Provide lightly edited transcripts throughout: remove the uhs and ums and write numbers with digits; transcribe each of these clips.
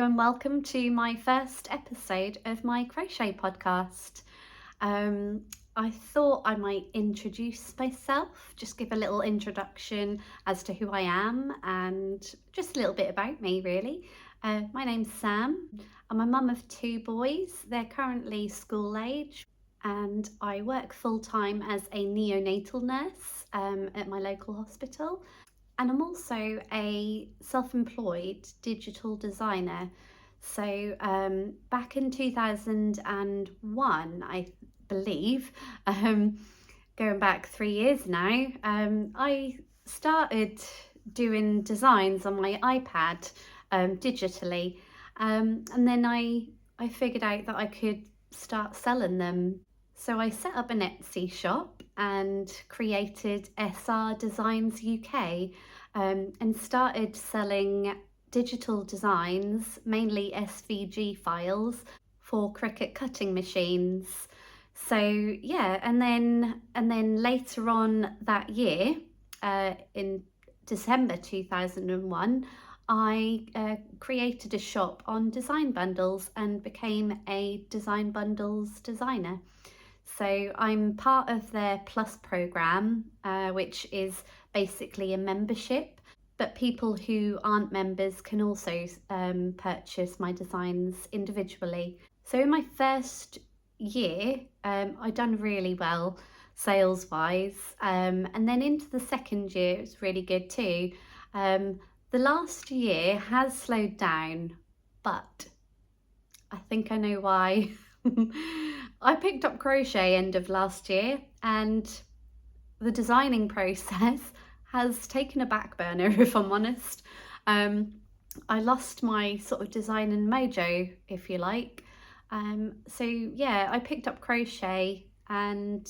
and welcome to my first episode of my crochet podcast. I thought I might introduce myself, just give a little introduction as to who I am and just a little bit about me, really. My name's Sam. I'm a mum of two boys. They're currently school age, and I work full time as a neonatal nurse at my local hospital. And I'm also a self-employed digital designer. So back in 2001, I believe, going back 3 years now, I started doing designs on my iPad digitally. And then I figured out that I could start selling them. So I set up an Etsy shop and created SR Designs UK and started selling digital designs, mainly SVG files for Cricut cutting machines. So yeah, and then later on that year, in December 2001, I created a shop on Design Bundles and became a Design Bundles designer. So I'm part of their Plus program, which is basically a membership, but people who aren't members can also purchase my designs individually. So in my first year, I done really well sales wise, and then into the second year, it was really good too. The last year has slowed down, but I think I know why. I picked up crochet end of last year, and the designing process has taken a back burner, if I'm honest. I lost my sort of designing mojo, if you like. So yeah, I picked up crochet and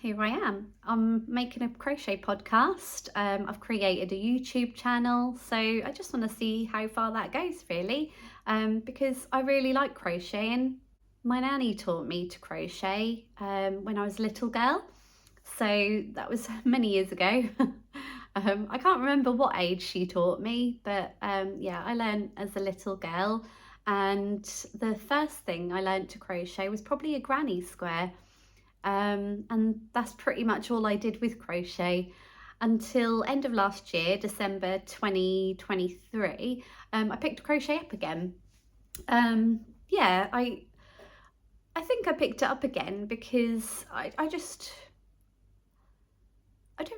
here I am. I'm making a crochet podcast. I've created a YouTube channel, so I just want to see how far that goes, really, because I really like crocheting. My nanny taught me to crochet when I was a little girl, so that was many years ago. I can't remember what age she taught me, but yeah, I learned as a little girl, and the first thing I learned to crochet was probably a granny square. And that's pretty much all I did with crochet until end of last year, December 2023. I picked crochet up again. Yeah, I think I picked it up again because I don't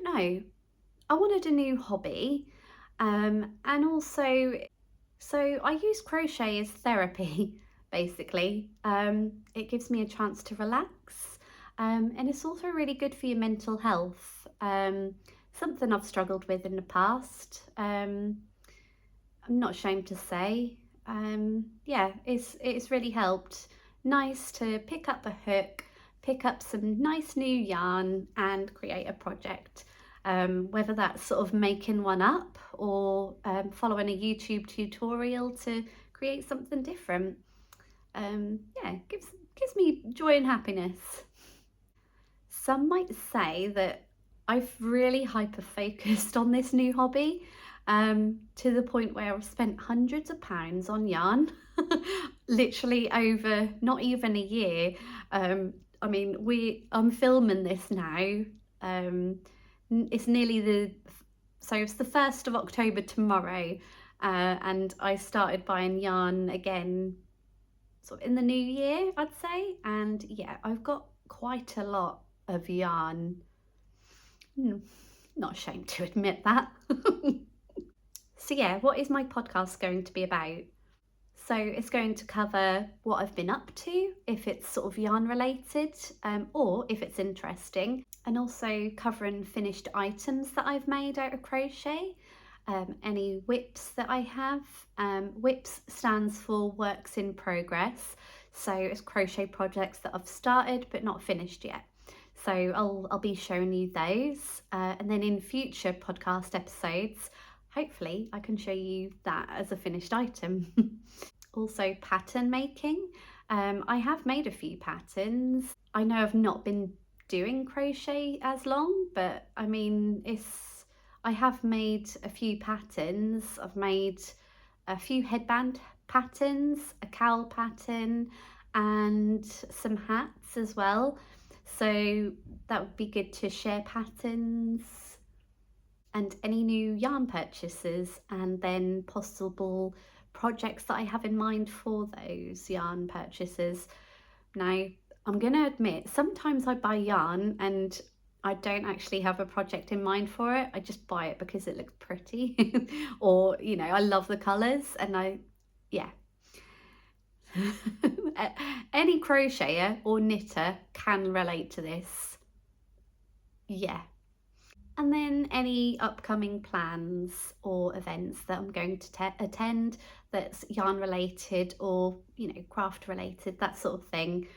know, I wanted a new hobby, and also so I use crochet as therapy basically. It gives me a chance to relax. And it's also really good for your mental health. Something I've struggled with in the past. I'm not ashamed to say. Yeah, it's really helped. Nice to pick up a hook, pick up some nice new yarn and create a project. Whether that's sort of making one up or following a YouTube tutorial to create something different. Yeah, gives me joy and happiness. Some might say that I've really hyper-focused on this new hobby, to the point where I've spent hundreds of pounds on yarn, literally over not even a year. I mean, I'm filming this now. It's nearly so it's the 1st of October tomorrow, and I started buying yarn again sort of in the new year, I'd say. And yeah, I've got quite a lot of yarn. Not ashamed to admit that. So yeah, what is my podcast going to be about? So it's going to cover what I've been up to, if it's sort of yarn related, or if it's interesting, and also covering finished items that I've made out of crochet, any whips that I have. Whips stands for works in progress, so it's crochet projects that I've started but not finished yet. So I'll be showing you those, and then in future podcast episodes, hopefully I can show you that as a finished item. Also pattern making. I have made a few patterns. I know I've not been doing crochet as long, but I mean, I have made a few patterns. I've made a few headband patterns, a cowl pattern, and some hats as well. So that would be good to share patterns and any new yarn purchases, and then possible projects that I have in mind for those yarn purchases. Now, I'm going to admit, sometimes I buy yarn and I don't actually have a project in mind for it. I just buy it because it looks pretty or, you know, I love the colours and yeah. Any crocheter or knitter can relate to this. Yeah. And then any upcoming plans or events that I'm going to attend that's yarn related or, you know, craft related, that sort of thing.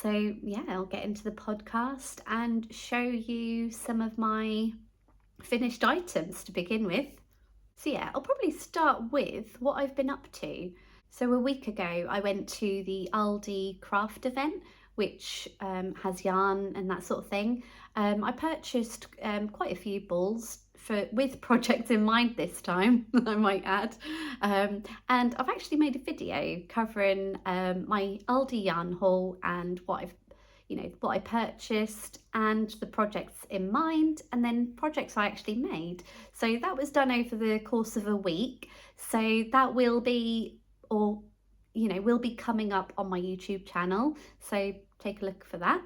So yeah, I'll get into the podcast and show you some of my finished items to begin with. So yeah, I'll probably start with what I've been up to. So a week ago, I went to the Aldi craft event, which has yarn and that sort of thing. I purchased quite a few balls with projects in mind this time, I might add. And I've actually made a video covering my Aldi yarn haul and what I purchased and the projects in mind, and then projects I actually made. So that was done over the course of a week. So that will be will be coming up on my YouTube channel, so take a look for that.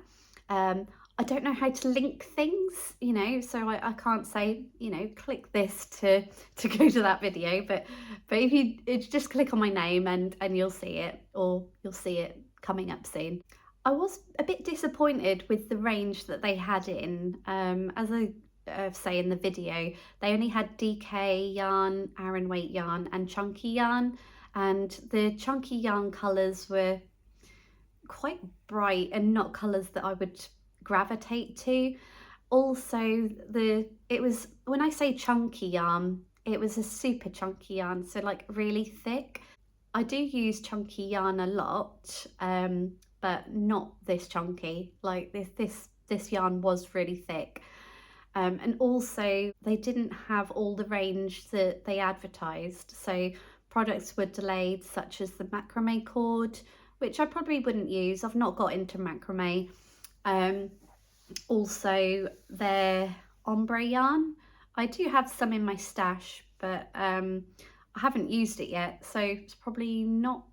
I don't know how to link things, so I can't say, click this to go to that video, but if you just click on my name and you'll see it, or you'll see it coming up soon. I was a bit disappointed with the range that they had in, as I say in the video, they only had DK yarn, Aran weight yarn and chunky yarn, and the chunky yarn colours were quite bright and not colours that I would gravitate to. Also, it was, when I say chunky yarn, it was a super chunky yarn, so like really thick. I do use chunky yarn a lot, but not this chunky. Like this yarn was really thick. And also they didn't have all the range that they advertised. So products were delayed, such as the macrame cord, which I probably wouldn't use. I've not got into macrame. Also their ombre yarn. I do have some in my stash, but I haven't used it yet, so it's probably not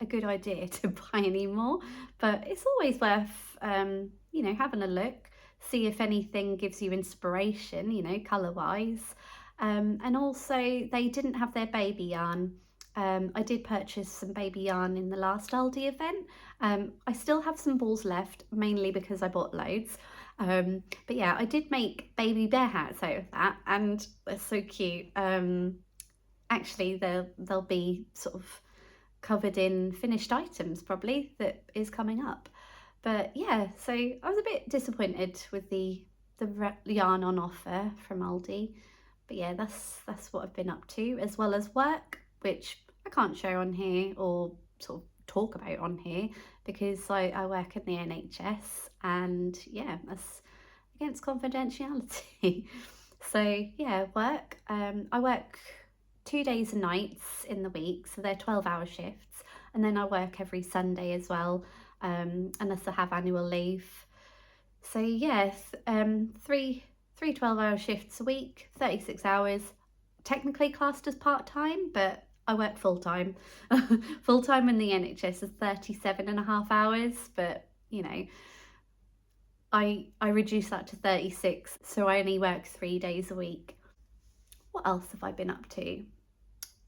a good idea to buy any more, but it's always worth having a look, see if anything gives you inspiration, colour wise. And also they didn't have their baby yarn. I did purchase some baby yarn in the last Aldi event. I still have some balls left, mainly because I bought loads. But yeah, I did make baby bear hats out of that, and they're so cute. Actually, they'll be sort of covered in finished items probably that is coming up. But yeah, so I was a bit disappointed with the yarn on offer from Aldi. But yeah, that's what I've been up to, as well as work, which I can't show on here or sort of talk about on here because I work in the NHS, and yeah, that's against confidentiality. So yeah, work. I work 2 days and nights in the week, so they're 12-hour shifts, and then I work every Sunday as well, unless I have annual leave. So yes, three 12-hour shifts a week, 36 hours, technically classed as part-time, but I work full-time. Full-time in the NHS is 37.5 hours, but I reduce that to 36, so I only work 3 days a week. What else have I been up to?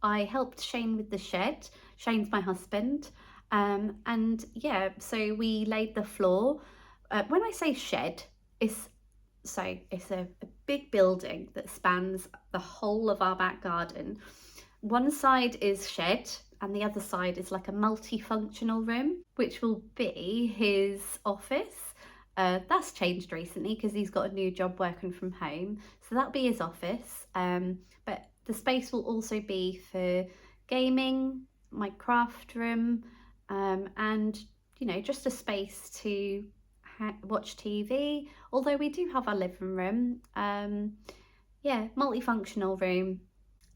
I helped Shane with the shed. Shane's my husband. And yeah, so we laid the floor. When I say shed, it's a big building that spans the whole of our back garden. One side is shed and the other side is like a multifunctional room, which will be his office. That's changed recently because he's got a new job working from home, so that'll be his office. But the space will also be for gaming, my craft room, and just a space to watch TV. Although we do have our living room, yeah, multifunctional room.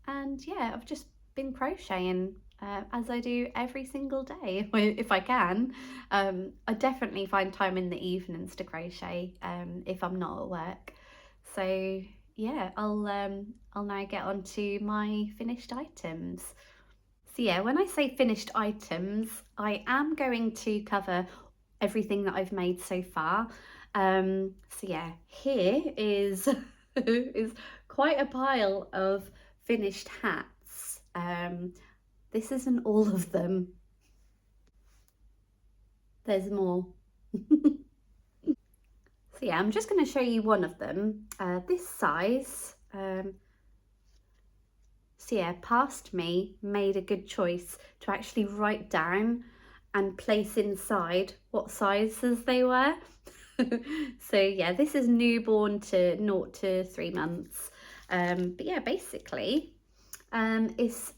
And yeah, I've just been crocheting as I do every single day if I can. I definitely find time in the evenings to crochet if I'm not at work. So yeah, I'll now get on to my finished items. So yeah, when I say finished items, I am going to cover everything that I've made so far. So yeah, here is is quite a pile of finished hats. This isn't all of them. There's more. So yeah, I'm just going to show you one of them. This size. So yeah, past me made a good choice to actually write down and place inside what sizes they were. So yeah, this is newborn to 0 to 3 months. But yeah, basically, it's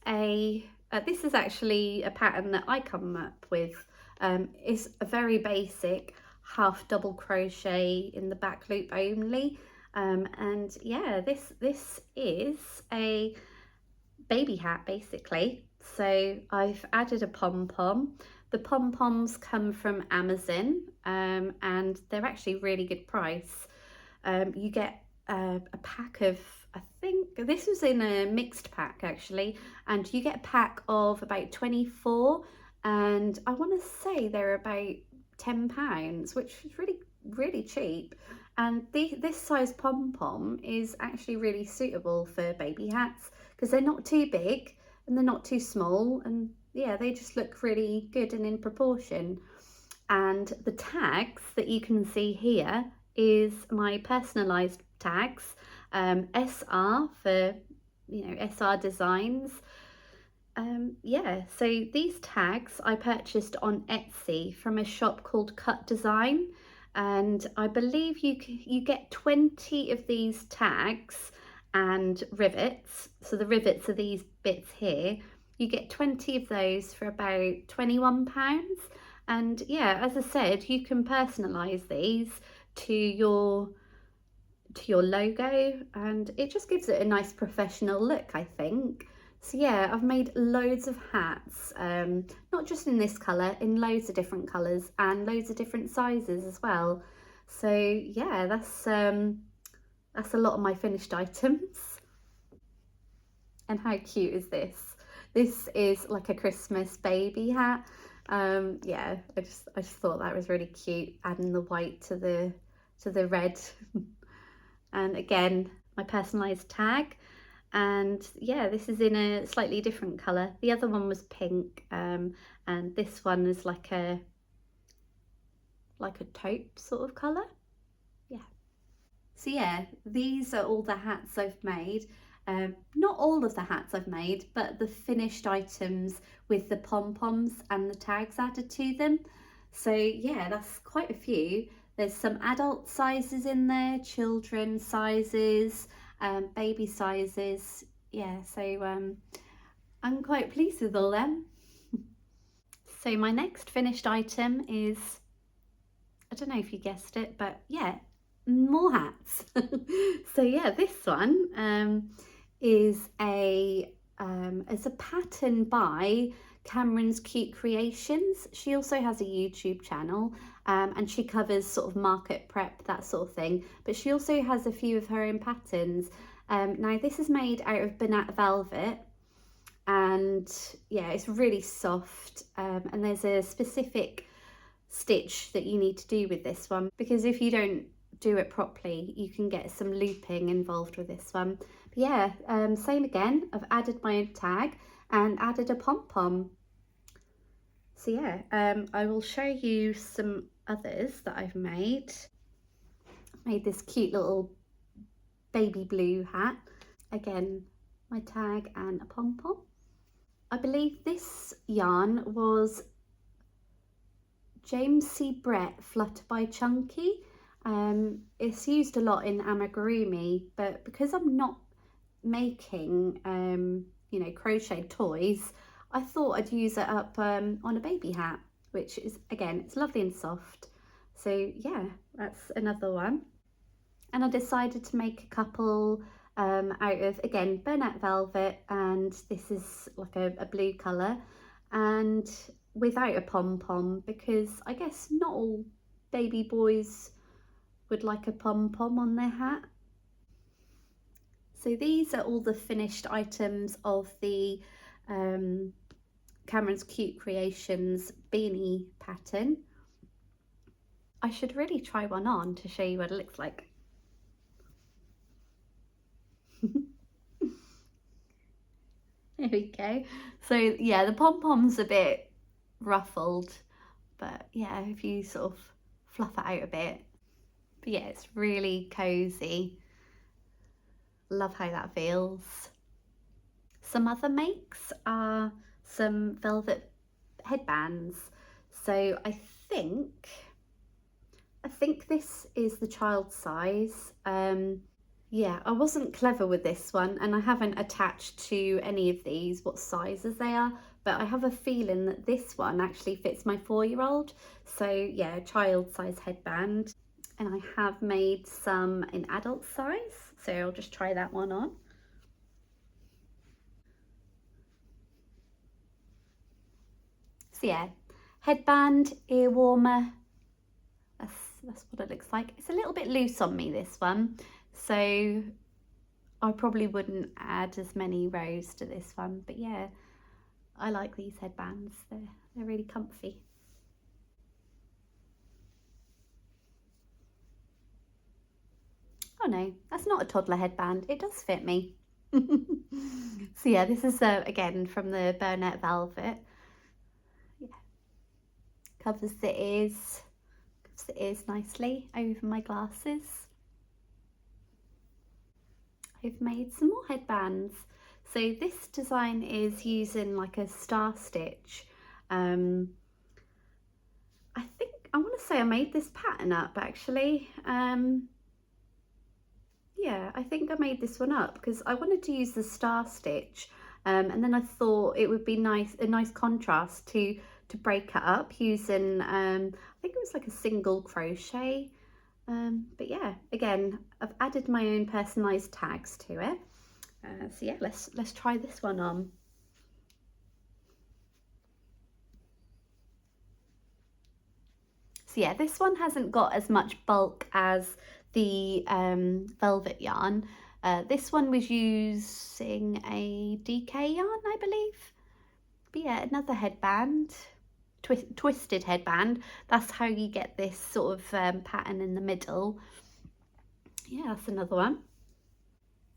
this is actually a pattern that I come up with. It's a very basic half double crochet in the back loop only. And yeah, this is a baby hat basically. So I've added a pom-pom. The pom-poms come from Amazon and they're actually really good price. You get a pack of, I think this was in a mixed pack actually, and you get a pack of about 24, and I want to say they're about £10, which is really cheap. And this size pom-pom is actually really suitable for baby hats because they're not too big and they're not too small, and yeah, they just look really good and in proportion. And the tags that you can see here is my personalized tags, SR for, SR designs. Yeah, so these tags I purchased on Etsy from a shop called Cut Design, and I believe you get 20 of these tags and rivets. So the rivets are these bits here. You get 20 of those for about £21. And yeah, as I said, you can personalize these to your logo, and it just gives it a nice professional look, I think. So yeah, I've made loads of hats, not just in this colour, in loads of different colours and loads of different sizes as well. So yeah, that's a lot of my finished items. And how cute is this? This is like a Christmas baby hat. Yeah, I just thought that was really cute, adding the white to the red. And again, my personalized tag. And yeah, this is in a slightly different color. The other one was pink, and this one is like a taupe sort of color. Yeah. So yeah, these are all the hats I've made. Not all of the hats I've made, but the finished items with the pom-poms and the tags added to them. So yeah, that's quite a few. There's some adult sizes in there, children sizes, baby sizes. Yeah, so I'm quite pleased with all them. So my next finished item is, I don't know if you guessed it, but yeah, more hats. So yeah, this one is a pattern by Cameron's Cute Creations. She also has a YouTube channel, and she covers sort of market prep, that sort of thing, but she also has a few of her own patterns. Now this is made out of banana velvet, and yeah, it's really soft, and there's a specific stitch that you need to do with this one, because if you don't do it properly you can get some looping involved with this one. But yeah, same again, I've added my own tag and added a pom-pom. So yeah, I will show you some others that I've made. Made this cute little baby blue hat, again my tag and a pom-pom. I believe this yarn was James C. Brett Flutter by Chunky. It's used a lot in amigurumi, but because I'm not making crochet toys, I thought I'd use it up on a baby hat, which is, again, it's lovely and soft. So yeah, that's another one. And I decided to make a couple out of, again, burnet velvet, and this is like a blue colour, and without a pom-pom, because I guess not all baby boys would like a pom-pom on their hat. So these are all the finished items of the Cameron's Cute Creations beanie pattern. I should really try one on to show you what it looks like. There we go. So yeah, the pom-pom's a bit ruffled, but yeah, if you sort of fluff it out a bit. But yeah, it's really cozy. Love how that feels. Some other makes are some velvet headbands. So I think this is the child size. Yeah, I wasn't clever with this one, and I haven't attached to any of these what sizes they are, but I have a feeling that this one actually fits my 4-year-old. So yeah, child size headband. And I have made some in adult size, so I'll just try that one on. So yeah, headband, ear warmer, that's what it looks like. It's a little bit loose on me, this one, so I probably wouldn't add as many rows to this one, but yeah, I like these headbands. They're really comfy. Oh no, that's not a toddler headband. It does fit me. So yeah, this is again from the burnet velvet. Yeah. Covers the ears nicely over my glasses. I've made some more headbands. So this design is using like a star stitch. I think I want to say I made this pattern up actually. Yeah, I think I made this one up because I wanted to use the star stitch, and then I thought it would be a nice contrast to break it up using I think it was like a single crochet. But yeah, again, I've added my own personalised tags to it. So yeah, let's try this one on. So yeah, this one hasn't got as much bulk as the velvet yarn. This one was using a DK yarn, I believe. But yeah, another headband, twisted headband. That's how you get this sort of pattern in the middle. Yeah, that's another one.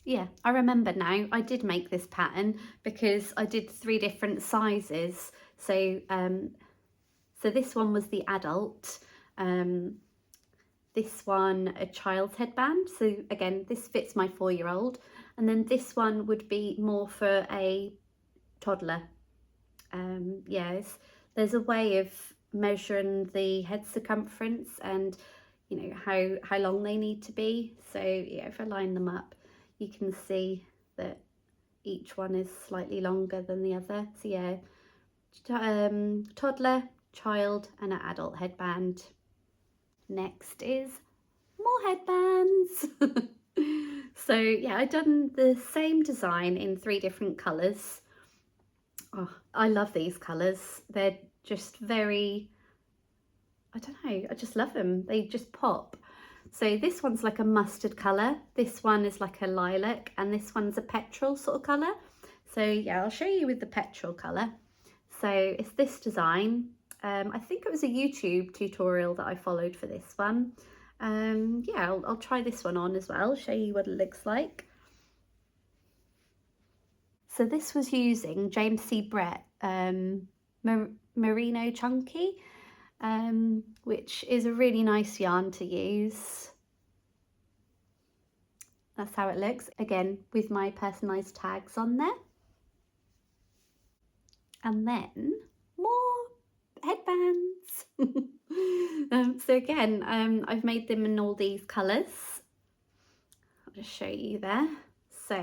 Yeah, I remember now, I did make this pattern because I did 3 different sizes. So so this one was the adult, this one a child's headband. So again, this fits my 4-year-old, and then this one would be more for a toddler. Yes, there's a way of measuring the head circumference and you know how long they need to be. So yeah, if I line them up, you can see that each one is slightly longer than the other. So yeah, toddler, child, and an adult headband. Next is more headbands. So yeah, I've done the same design in 3 different colours. Oh, I love these colours. They're just very, I don't know, I just love them. They just pop. So this one's like a mustard colour, this one is like a lilac, and this one's a petrol sort of colour. So yeah, I'll show you with the petrol colour. So it's this design. I think it was a YouTube tutorial that I followed for this one. Yeah, I'll try this one on as well, show you what it looks like. So this was using James C. Brett Merino Chunky, which is a really nice yarn to use. That's how it looks, again with my personalised tags on there. And then more headbands. So again, I've made them in all these colours. I'll just show you there. So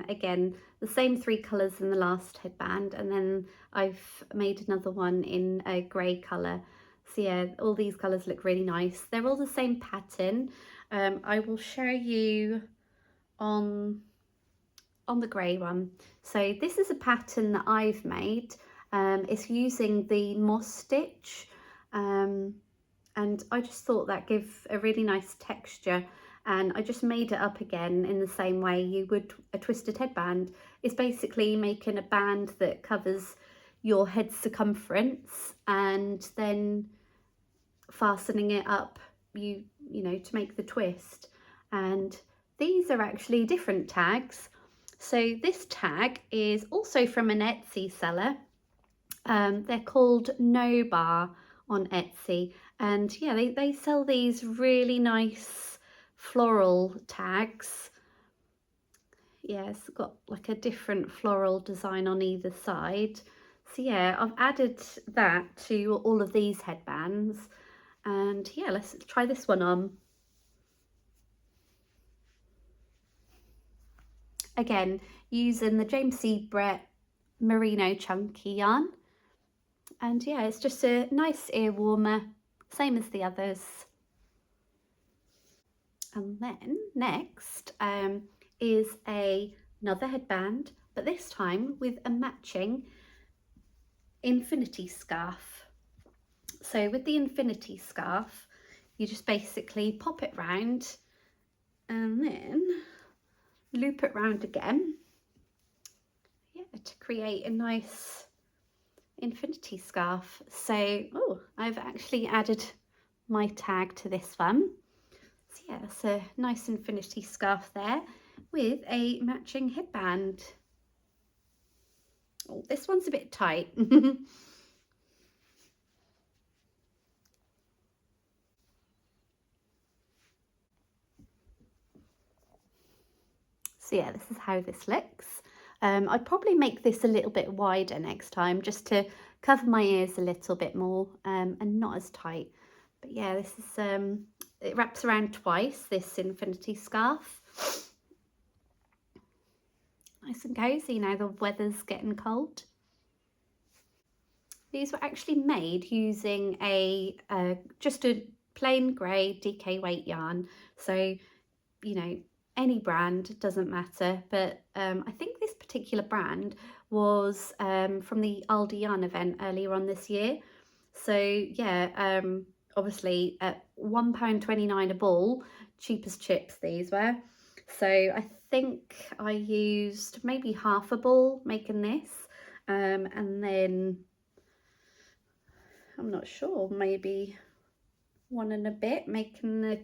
again, the same 3 colours in the last headband, and then I've made another one in a grey colour. So yeah, all these colours look really nice. They're all the same pattern. I will show you on the grey one. So this is a pattern that I've made. It's using the moss stitch, and I just thought that give a really nice texture, and I just made it up again in the same way you would a twisted headband. It's basically making a band that covers your head circumference and then fastening it up, you know, to make the twist. And these are actually different tags. So this tag is also from an Etsy seller. They're called No Bar on Etsy, and yeah, they sell these really nice floral tags. Yeah, it's got like a different floral design on either side. So yeah, I've added that to all of these headbands, and yeah, let's try this one on. Again, using the James C. Brett Merino Chunky yarn. And yeah, it's just a nice ear warmer, same as the others. And then next is another headband, but this time with a matching infinity scarf. So with the infinity scarf, you just basically pop it round and then loop it round again, yeah, to create a nice infinity scarf. So, oh, I've actually added my tag to this one. So yeah, it's a nice infinity scarf there with a matching headband. Oh, this one's a bit tight. So yeah, this is how this looks. I'd probably make this a little bit wider next time just to cover my ears a little bit more, and not as tight. But yeah, this is it wraps around twice, this infinity scarf. Nice and cozy now the weather's getting cold. These were actually made using just a plain grey DK weight yarn. So, you know, any brand, doesn't matter. But I think this particular brand was from the Aldi Yarn event earlier on this year. So yeah, obviously at £1.29 a ball, cheap as chips these were. So I think I used maybe half a ball making this, and then I'm not sure, maybe one and a bit making the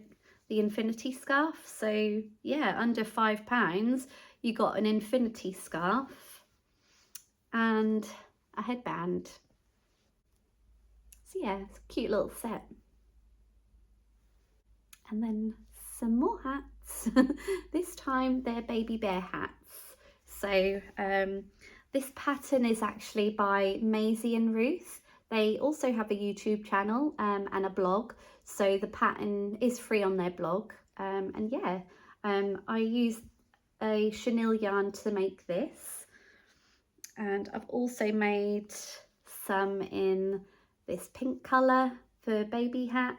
infinity scarf. So yeah, under £5 you got an infinity scarf and a headband. So yeah, it's a cute little set. And then some more hats. This time they're baby bear hats. So this pattern is actually by Maisie and Ruth. They also have a YouTube channel and a blog. So the pattern is free on their blog. And yeah, I used a chenille yarn to make this. And I've also made some in this pink colour for baby hats.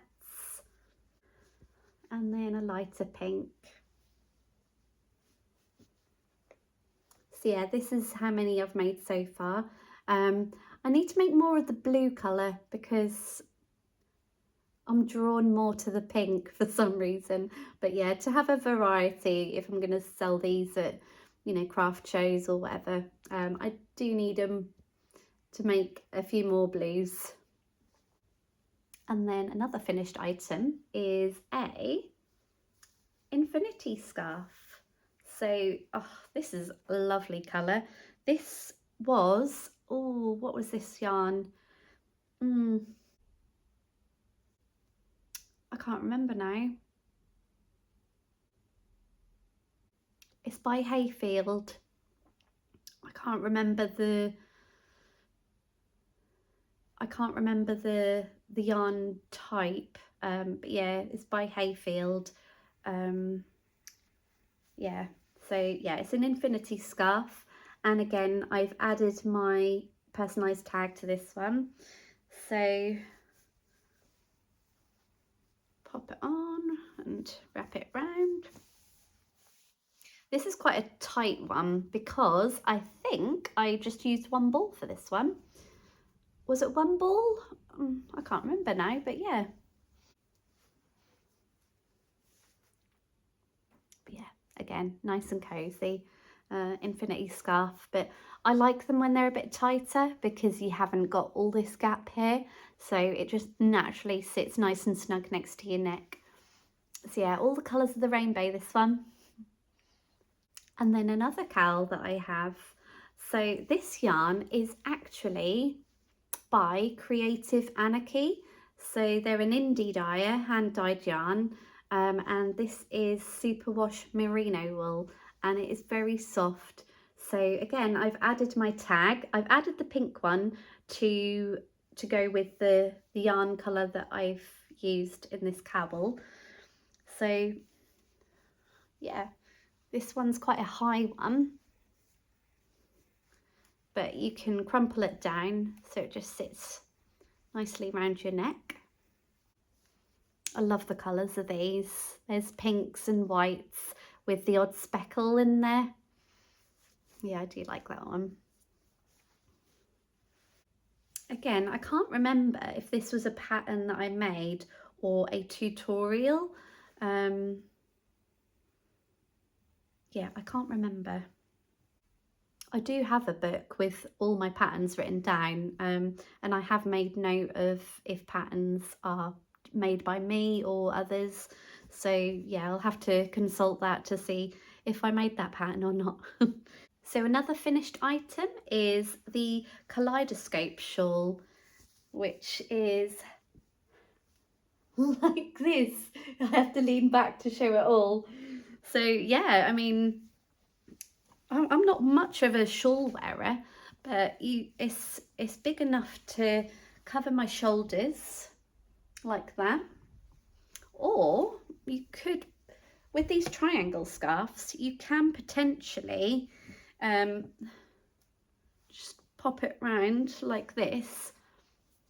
And then a lighter pink. So yeah, this is how many I've made so far. I need to make more of the blue colour because I'm drawn more to the pink for some reason. But yeah, to have a variety if I'm going to sell these at, you know, craft shows or whatever, I do need them to make a few more blues. And then another finished item is a infinity scarf. So, oh, this is a lovely colour. This was, oh, what was this yarn? I can't remember now. It's by Hayfield. I can't remember the yarn type. But yeah, it's by Hayfield. Yeah, so yeah, it's an infinity scarf, and again I've added my personalised tag to this one. So pop it on and wrap it round. This is quite a tight one because I think I just used one ball for this one. Was it one ball? I can't remember now, but yeah. But yeah, again, nice and cozy. Infinity scarf, but I like them when they're a bit tighter because you haven't got all this gap here, so it just naturally sits nice and snug next to your neck. So yeah, all the colours of the rainbow, this one. And then another cowl that I have. So this yarn is actually by Creative Anarchy. So they're an indie dyer, hand dyed yarn, and this is superwash merino wool, and it is very soft. So again, I've added my tag. I've added the pink one to go with the yarn colour that I've used in this cowl. So yeah, this one's quite a high one, but you can crumple it down so it just sits nicely around your neck. I love the colours of these. There's pinks and whites with the odd speckle in there. Yeah, I do like that one. Again, I can't remember if this was a pattern that I made or a tutorial. Yeah, I can't remember. I do have a book with all my patterns written down, and I have made note of if patterns are made by me or others. So yeah, I'll have to consult that to see if I made that pattern or not. So another finished item is the kaleidoscope shawl, which is like this. I have to lean back to show it all. So yeah, I mean, I'm not much of a shawl wearer, but it's big enough to cover my shoulders like that. Or you could, with these triangle scarves, you can potentially just pop it round like this,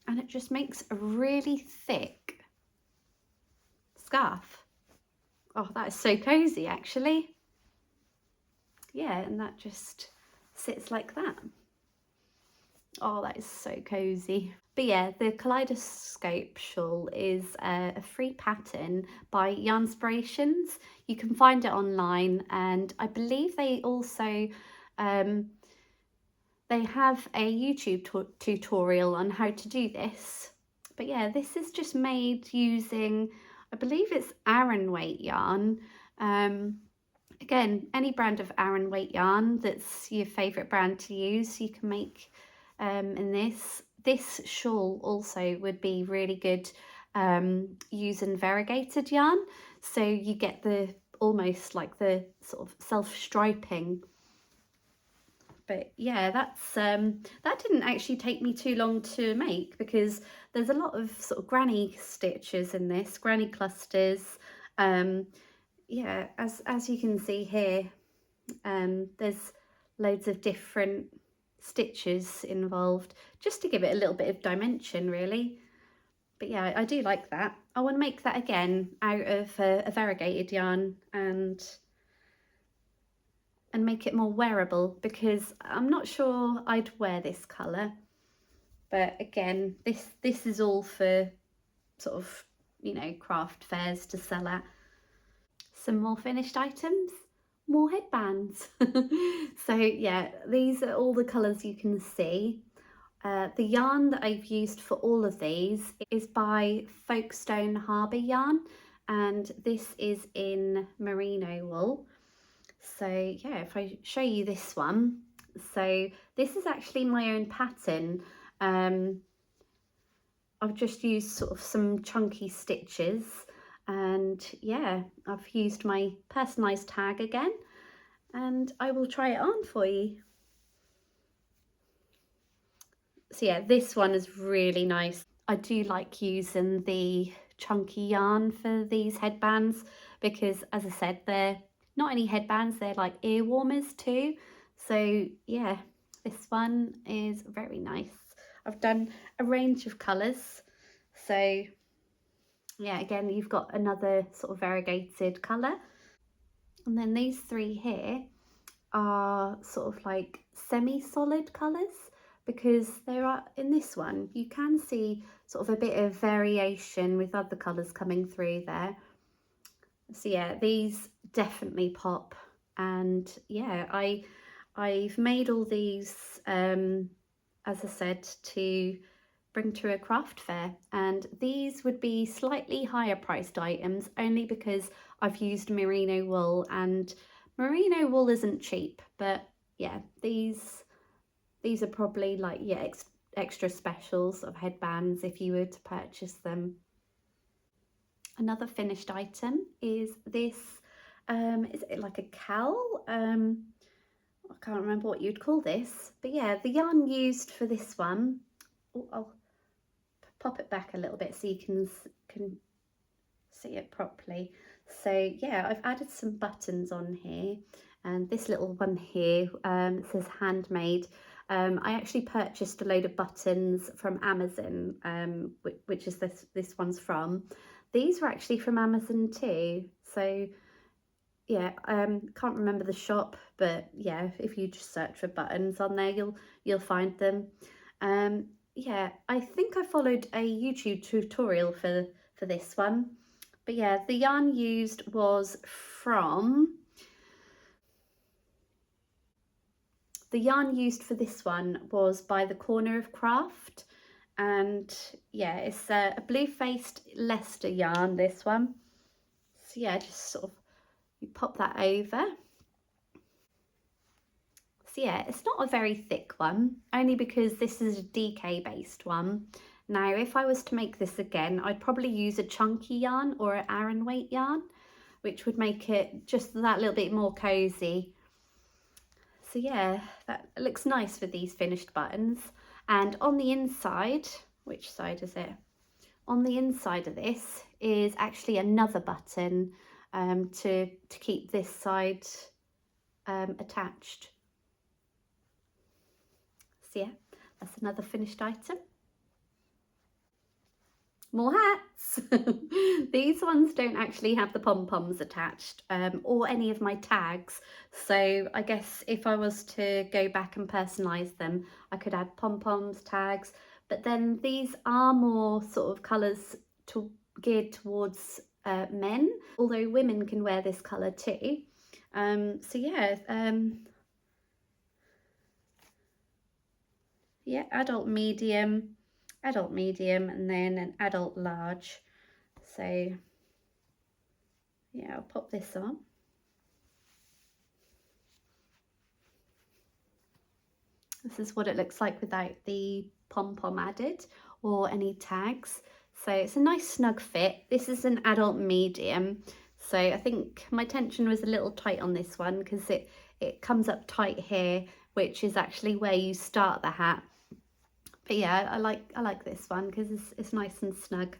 and it just makes a really thick scarf. Oh, that is so cozy actually. Yeah, and that just sits like that. Oh, that is so cozy. But yeah, the kaleidoscope shawl is a free pattern by Yarnspirations. You can find it online, and I believe they also they have a YouTube tutorial on how to do this. But yeah, this is just made using, I believe it's Aran weight yarn. Again, any brand of Aran weight yarn that's your favourite brand to use, you can make in this. This shawl also would be really good using variegated yarn. So you get the almost like the sort of self-striping. But yeah, that didn't actually take me too long to make because there's a lot of sort of granny stitches in this, granny clusters. Yeah, as you can see here, there's loads of different stitches involved just to give it a little bit of dimension really. But yeah, I do like that. I want to make that again out of a variegated yarn and make it more wearable because I'm not sure I'd wear this colour. But again, this is all for sort of, you know, craft fairs to sell at. Some more finished items, more headbands. So yeah, these are all the colours you can see. The yarn that I've used for all of these is by Folkestone Harbour Yarn, and this is in merino wool. So yeah, if I show you this one, so this is actually my own pattern. I've just used sort of some chunky stitches, and yeah, I've used my personalised tag again, and I will try it on for you. So yeah, this one is really nice. I do like using the chunky yarn for these headbands because, as I said, they're not any headbands, they're like ear warmers too. So yeah, this one is very nice. I've done a range of colours. So yeah, again, you've got another sort of variegated colour. And then these three here are sort of like semi-solid colours, because there are, in this one, you can see sort of a bit of variation with other colours coming through there. So yeah, these definitely pop. And yeah, I've made all these, as I said, to bring to a craft fair, and these would be slightly higher priced items only because I've used merino wool, and merino wool isn't cheap, but yeah, these are probably like, yeah, extra specials of headbands if you were to purchase them. Another finished item is this, is it like a cowl? I can't remember what you'd call this, but yeah, the yarn used for this one, oh, I'll pop it back a little bit so you can see it properly. So yeah, I've added some buttons on here, and this little one here says handmade. I actually purchased a load of buttons from Amazon, which is this one's from. These were actually from Amazon too. So yeah, can't remember the shop, but yeah, if you just search for buttons on there, you'll find them. Yeah, I think I followed a YouTube tutorial for this one, but yeah, the yarn used was from, the yarn used for this one was by the Corner of Craft, and yeah, it's a blue-faced Leicester yarn, this one. So yeah, just sort of, you pop that over. So yeah, it's not a very thick one, only because this is a DK based one. Now, if I was to make this again, I'd probably use a chunky yarn or an Aran weight yarn, which would make it just that little bit more cozy. So yeah, that looks nice with these finished buttons. And on the inside, which side is it? On the inside of this is actually another button to keep this side attached. So yeah, that's another finished item. More hats. These ones don't actually have the pom-poms attached, or any of my tags, so I guess if I was to go back and personalise them, I could add pom-poms, tags, but then these are more sort of colours geared towards men, although women can wear this colour too. So yeah, yeah, adult medium, and then an adult large. So yeah, I'll pop this on. This is what it looks like without the pom-pom added or any tags. So it's a nice snug fit. This is an adult medium. So I think my tension was a little tight on this one because it comes up tight here, which is actually where you start the hat. But yeah, I like this one because it's nice and snug.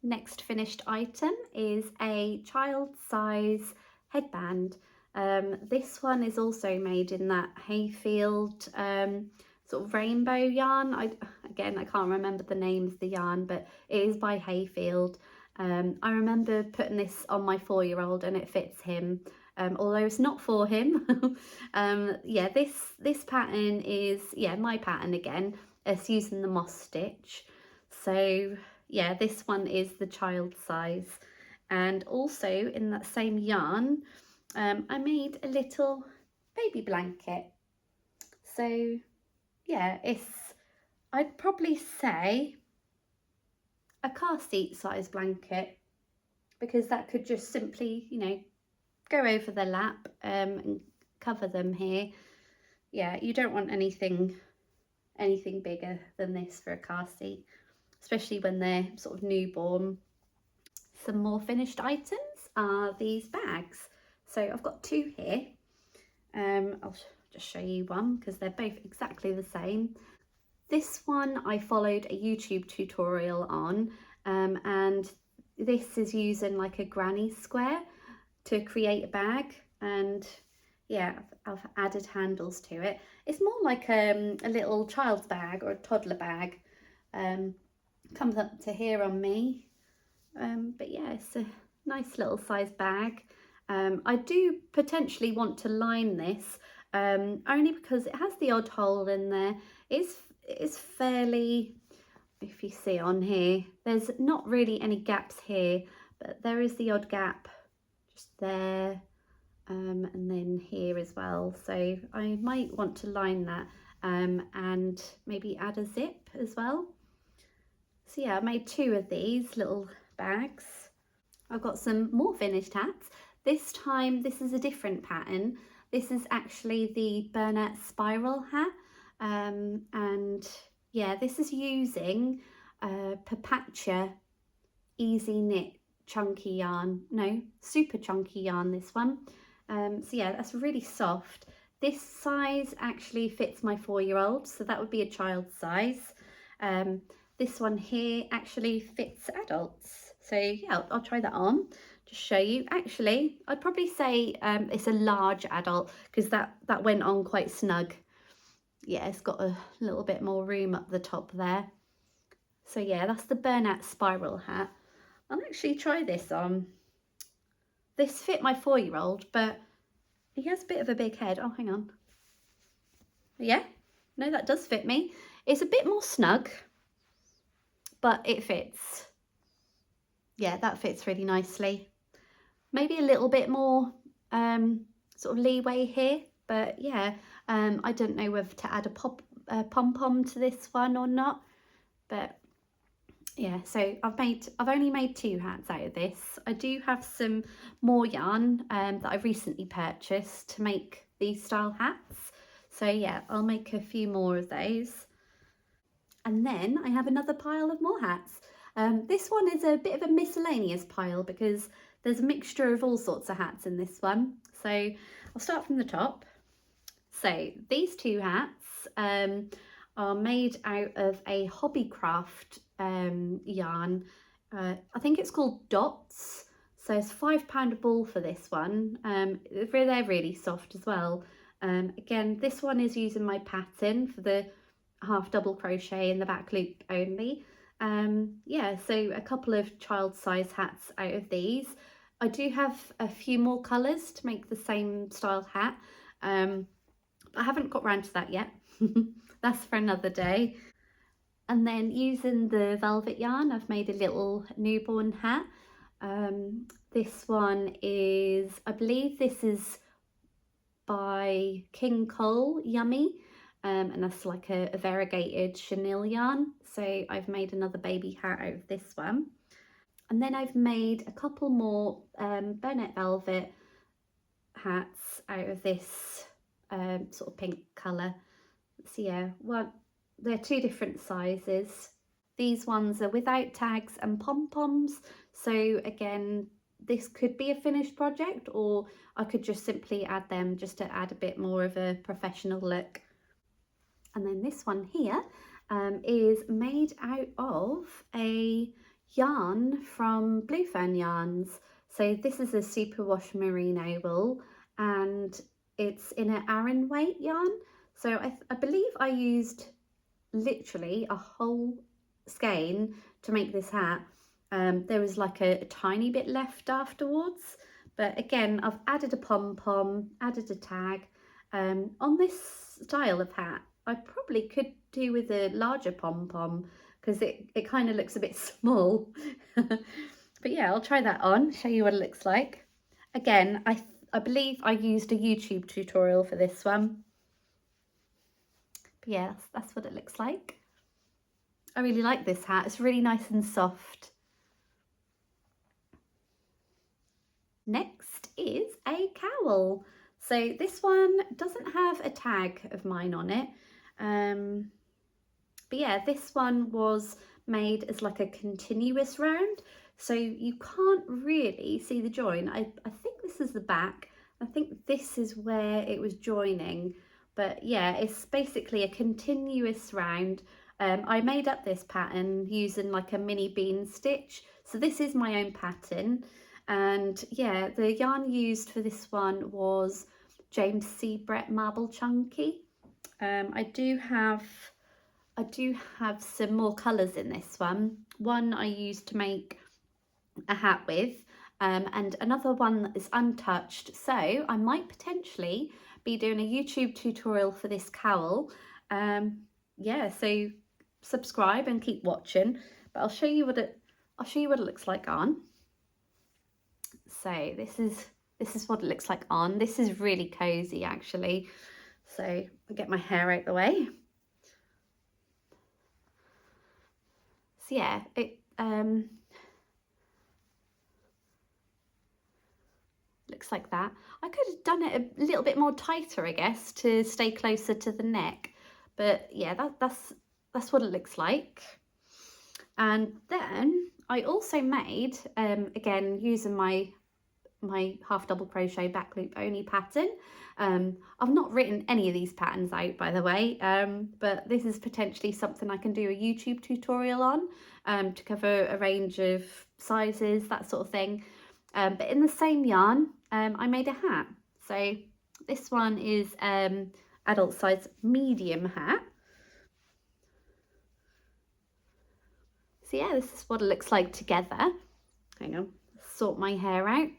Next finished item is a child size headband. This one is also made in that Hayfield sort of rainbow yarn. Again, I can't remember the names of the yarn, but it is by Hayfield. I remember putting this on my 4-year-old and it fits him, although it's not for him. Yeah, this pattern is, yeah, my pattern again. It's using the moss stitch. So yeah, this one is the child size. And also in that same yarn, I made a little baby blanket. So yeah, I'd probably say a car seat size blanket, because that could just simply, you know, go over the lap and cover them here. Yeah, you don't want anything bigger than this for a car seat, especially when they're sort of newborn. Some more finished items are these bags. So I've got two here. I'll just show you one because they're both exactly the same. This one I followed a YouTube tutorial on, and this is using like a granny square to create a bag, and yeah, I've added handles to it. It's more like a little child's bag or a toddler bag. Comes up to here on me, but yeah, it's a nice little size bag. I do potentially want to line this, only because it has the odd hole in there. It's fairly, if you see on here, there's not really any gaps here, but there is the odd gap just there, and then here as well. So I might want to line that, and maybe add a zip as well. So yeah, I made 2 of these little bags. I've got some more finished hats. This time, this is a different pattern. This is actually the Bernat spiral hat. And yeah, this is using Papacha Easy Knit chunky yarn. No, super chunky yarn, this one. So yeah, that's really soft. This size actually fits my 4-year-old, so that would be a child's size. This one here actually fits adults. So yeah, I'll try that on to show you. Actually, I'd probably say it's a large adult because that went on quite snug. Yeah, it's got a little bit more room up the top there. So yeah, that's the Bernat spiral hat. I'll actually try this on. This fit my 4-year-old, but he has a bit of a big head. Oh, hang on. Yeah, no, that does fit me. It's a bit more snug, but it fits. Yeah, that fits really nicely. Maybe a little bit more sort of leeway here, but yeah, I don't know whether to add a pom-pom to this one or not, but yeah, so I've only made 2 hats out of this. I do have some more yarn that I recently purchased to make these style hats. So yeah, I'll make a few more of those. And then I have another pile of more hats. This one is a bit of a miscellaneous pile because there's a mixture of all sorts of hats in this one. So I'll start from the top. So these 2 hats are made out of a Hobbycraft yarn. I think it's called Dots. So it's £5 a ball for this one. They're really soft as well. Again, this one is using my pattern for the half double crochet in the back loop only. Yeah, so a couple of child size hats out of these. I do have a few more colours to make the same style hat. I haven't got round to that yet. That's for another day. And then using the velvet yarn, I've made a little newborn hat. This one is, I believe this is by King Cole Yummy, and that's like a variegated chenille yarn. So I've made another baby hat out of this one. And then I've made a couple more Bernat velvet hats out of this sort of pink colour. So yeah, they're 2 different sizes. These ones are without tags and pom-poms. So again, this could be a finished project, or I could just simply add them just to add a bit more of a professional look. And then this one here is made out of a yarn from Blue Fern Yarns. So this is a superwash merino wool, and it's in an Aran weight yarn. So I believe I used literally a whole skein to make this hat. There was like a tiny bit left afterwards, but again, I've added a pom-pom, added a tag. On this style of hat, I probably could do with a larger pom-pom because it kind of looks a bit small. But yeah, I'll try that on, show you what it looks like. Again, I believe I used a YouTube tutorial for this one. But yeah, that's what it looks like. I really like this hat. It's really nice and soft. Next is a cowl. So this one doesn't have a tag of mine on it. But yeah, this one was made as like a continuous round. So you can't really see the join. I think this is the back. I think this is where it was joining. But yeah, it's basically a continuous round. I made up this pattern using like a mini bean stitch. So this is my own pattern. And yeah, the yarn used for this one was James C. Brett Marble Chunky. I do have some more colours in this one. One I used to make a hat with, and another one that is untouched. So I might potentially be doing a YouTube tutorial for this cowl. Yeah, so subscribe and keep watching, but I'll show you what it looks like on. So this is what it looks like on. This is really cozy actually. So I'll get my hair out the way. So yeah, it looks like that. I could have done it a little bit more tighter, I guess, to stay closer to the neck. But yeah, that's what it looks like. And then I also made, again, using my half double crochet back loop only pattern. I've not written any of these patterns out, by the way, but this is potentially something I can do a YouTube tutorial on, to cover a range of sizes, that sort of thing. But in the same yarn, I made a hat. So this one is adult size medium hat. So yeah, this is what it looks like together. Hang on, sort my hair out.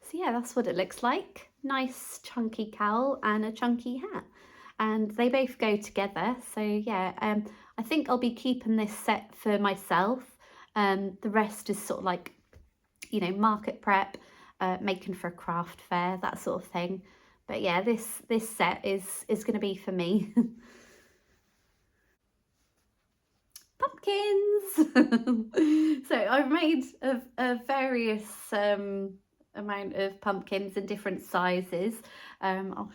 So yeah, that's what it looks like. Nice chunky cowl and a chunky hat. And they both go together. So yeah, I think I'll be keeping this set for myself. The rest is sort of like, you know, market prep, making for a craft fair, that sort of thing. But yeah, this set is going to be for me. Pumpkins! So I've made a various amount of pumpkins in different sizes. I'll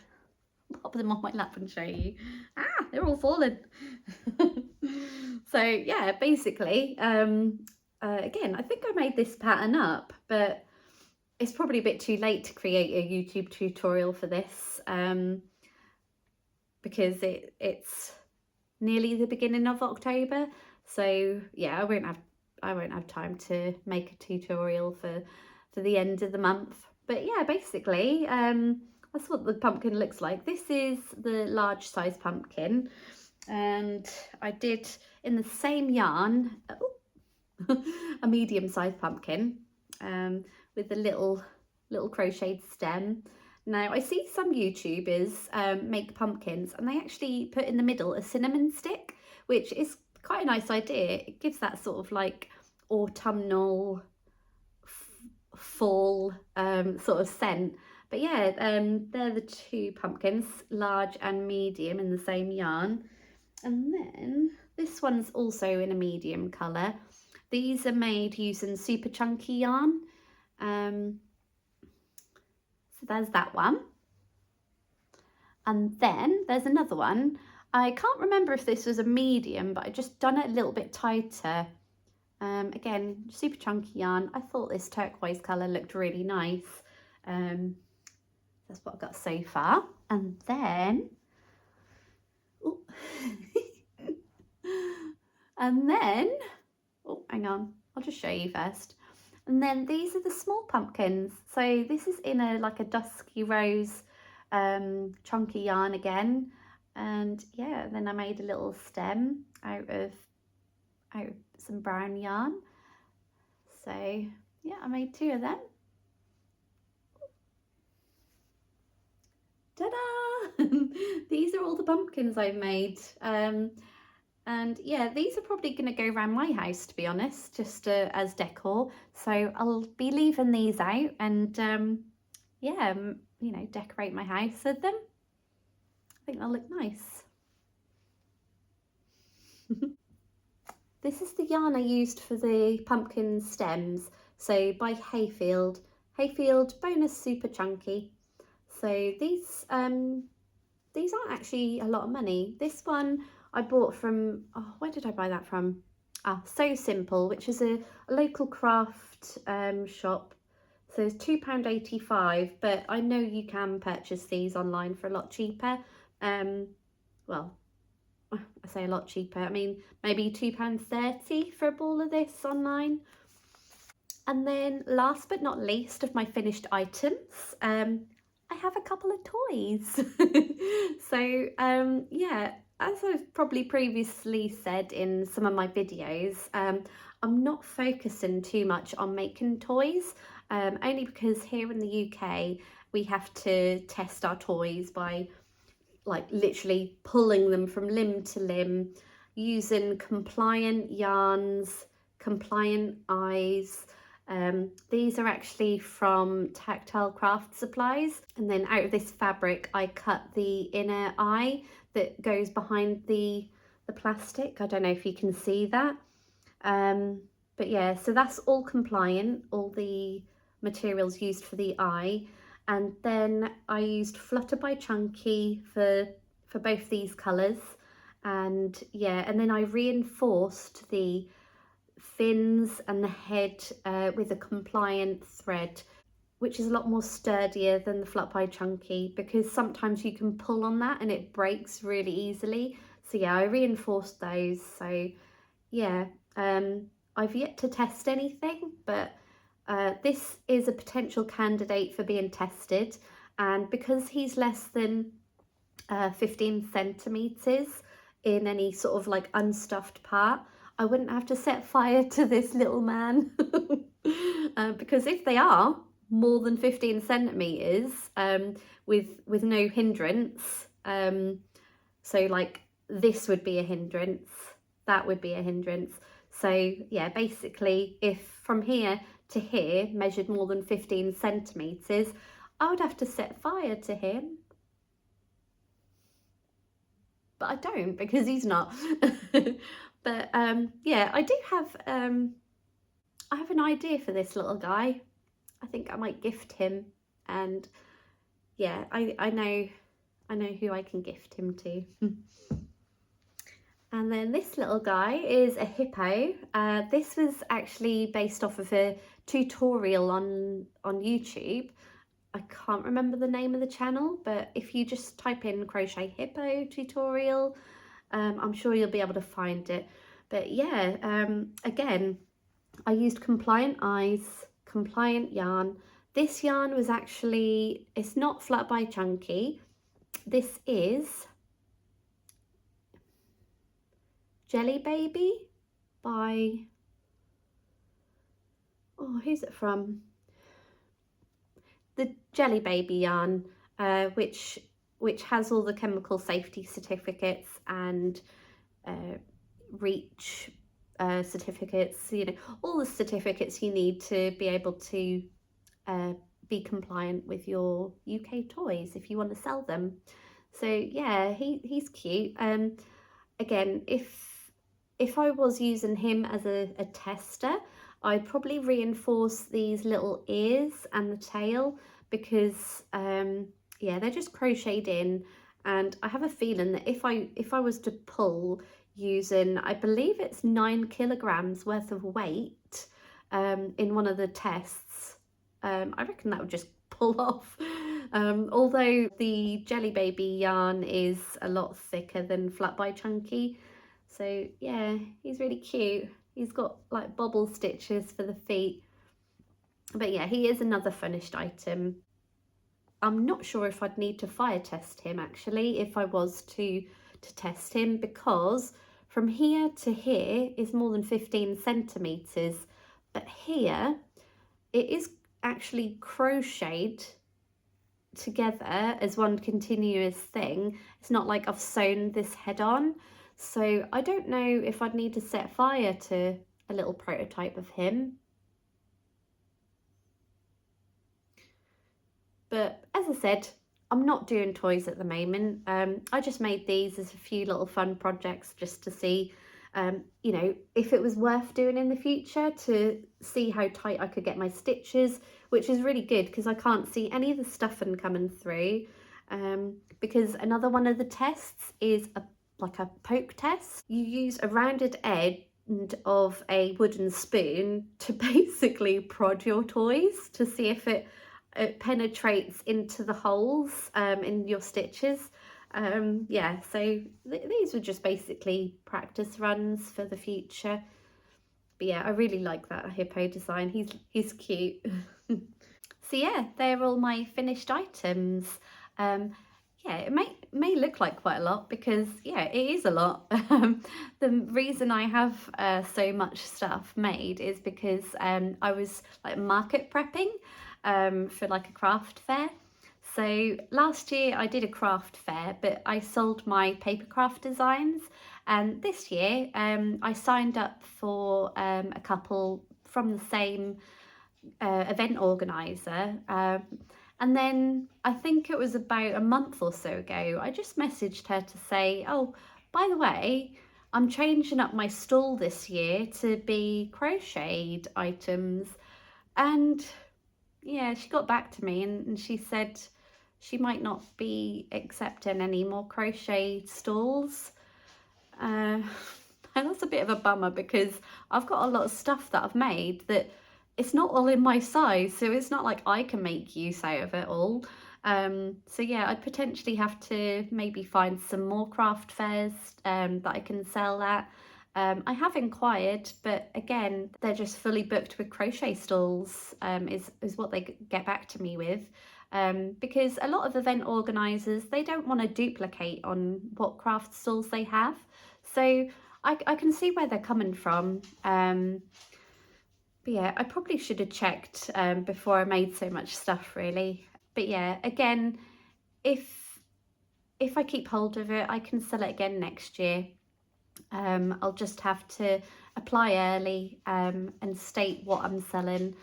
pop them on my lap and show you. Ah, they're all fallen. So yeah, basically, again, I think I made this pattern up, but it's probably a bit too late to create a YouTube tutorial for this, because it's nearly the beginning of October. So yeah, I won't have time to make a tutorial for the end of the month. But yeah, basically, that's what the pumpkin looks like. This is the large size pumpkin, and I did in the same yarn a medium sized pumpkin, with a little crocheted stem. Now I see some YouTubers make pumpkins and they actually put in the middle a cinnamon stick, which is quite a nice idea. It gives that sort of like autumnal fall sort of scent. But yeah, they're the two pumpkins, large and medium, in the same yarn. And then this one's also in a medium colour. These are made using super chunky yarn. So there's that one. And then there's another one. I can't remember if this was a medium, but I just done it a little bit tighter. Again, super chunky yarn. I thought this turquoise colour looked really nice. That's what I've got so far. And then, oh, and then, oh, hang on, I'll just show you first. And then these are the small pumpkins. So this is in a like a dusky rose chunky yarn again. And yeah, then I made a little stem out of some brown yarn. So yeah, I made two of them. Ta-da! These are all the pumpkins I've made. And yeah, these are probably going to go around my house, to be honest, just as decor. So I'll be leaving these out and yeah, you know, decorate my house with them. I think they'll look nice. This is the yarn I used for the pumpkin stems. So by Hayfield Bonus Super Chunky. So these aren't actually a lot of money. This one I bought from, oh, where did I buy that from? So Simple, which is a local craft shop. So it's £2.85, but I know you can purchase these online for a lot cheaper. Well, I say a lot cheaper, I mean maybe £2.30 for a ball of this online. And then last but not least of my finished items, I have a couple of toys. So yeah, as I've probably previously said in some of my videos, I'm not focusing too much on making toys, only because here in the UK we have to test our toys by like literally pulling them from limb to limb, using compliant yarns, compliant eyes. These are actually from Tactile Craft Supplies, and then out of this fabric I cut the inner eye that goes behind the plastic. I don't know if you can see that, but yeah, so that's all compliant, all the materials used for the eye. And then I used Flutter by Chunky for both these colours, and yeah, and then I reinforced the fins and the head with a compliant thread, which is a lot more sturdier than the Flutter by Chunky, because sometimes you can pull on that and it breaks really easily. So yeah, I reinforced those. So yeah, I've yet to test anything, but this is a potential candidate for being tested, and because he's less than 15 centimetres in any sort of like unstuffed part, I wouldn't have to set fire to this little man. Because if they are more than 15 centimetres with no hindrance, so like this would be a hindrance, that would be a hindrance. So yeah, basically if from here to here measured more than 15 centimetres, I would have to set fire to him. But I don't, because he's not. But yeah, I do have I have an idea for this little guy. I think I might gift him, and yeah, I know who I can gift him to. And then this little guy is a hippo. This was actually based off of a tutorial on YouTube. I can't remember the name of the channel, but if you just type in crochet hippo tutorial, I'm sure you'll be able to find it. But yeah, again, I used compliant eyes, compliant yarn. This yarn was actually, it's not Flutter by Chunky. This is Jelly Baby by, oh, who's it from? The Jelly Baby yarn, which has all the chemical safety certificates and REACH certificates, you know, all the certificates you need to be able to be compliant with your UK toys if you want to sell them. So yeah, he's cute. Again, if I was using him as a tester, I'd probably reinforce these little ears and the tail, because yeah, they're just crocheted in, and I have a feeling that if I was to pull using, I believe it's 9 kilograms worth of weight in one of the tests, I reckon that would just pull off. Although the Jelly Baby yarn is a lot thicker than Flutter by Chunky. So yeah, he's really cute. He's got like bobble stitches for the feet. But yeah, he is another finished item. I'm not sure if I'd need to fire test him actually, if I was to test him, because from here to here is more than 15 centimetres. But here, it is actually crocheted together as one continuous thing. It's not like I've sewn this head on. So I don't know if I'd need to set fire to a little prototype of him. But as I said, I'm not doing toys at the moment. I just made these as a few little fun projects just to see, you know, if it was worth doing in the future, to see how tight I could get my stitches, which is really good because I can't see any of the stuffing coming through. Because another one of the tests is like a poke test. You use a rounded edge of a wooden spoon to basically prod your toys to see if it penetrates into the holes in your stitches. Yeah, so these were just basically practice runs for the future. But yeah, I really like that hippo design. He's cute. So yeah, they're all my finished items. yeah, it may look like quite a lot because yeah, it is a lot. The reason I have so much stuff made is because I was like market prepping for like a craft fair. So last year I did a craft fair, but I sold my paper craft designs. And this year I signed up for a couple from the same event organizer. And then I think it was about a month or so ago, I just messaged her to say, oh, by the way, I'm changing up my stall this year to be crocheted items. And yeah, she got back to me and she said she might not be accepting any more crochet stalls. Uh, and that's a bit of a bummer because I've got a lot of stuff that I've made that it's not all in my size, so it's not like I can make use out of it all. So yeah, I'd potentially have to maybe find some more craft fairs that I can sell at. I have inquired, but again, they're just fully booked with crochet stalls, is what they get back to me with. Because a lot of event organisers, they don't want to duplicate on what craft stalls they have. So I can see where they're coming from. But yeah, I probably should have checked before I made so much stuff, really. But yeah, again, if I keep hold of it, I can sell it again next year. I'll just have to apply early and state what I'm selling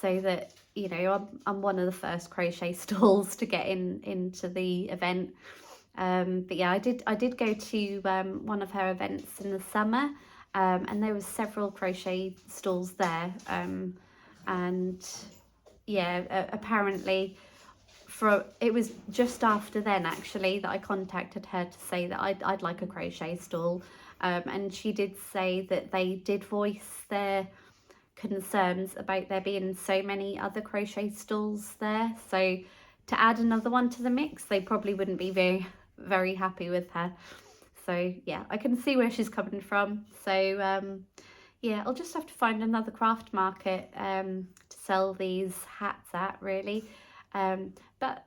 so that, you know, I'm one of the first crochet stalls to get into the event. But yeah, I did go to one of her events in the summer, and there was several crochet stalls there. And yeah, apparently it was just after then actually that I contacted her to say that I'd like a crochet stall. And she did say that they did voice their concerns about there being so many other crochet stalls there. So to add another one to the mix, they probably wouldn't be very happy with her. So yeah, I can see where she's coming from. So yeah, I'll just have to find another craft market to sell these hats at, really. But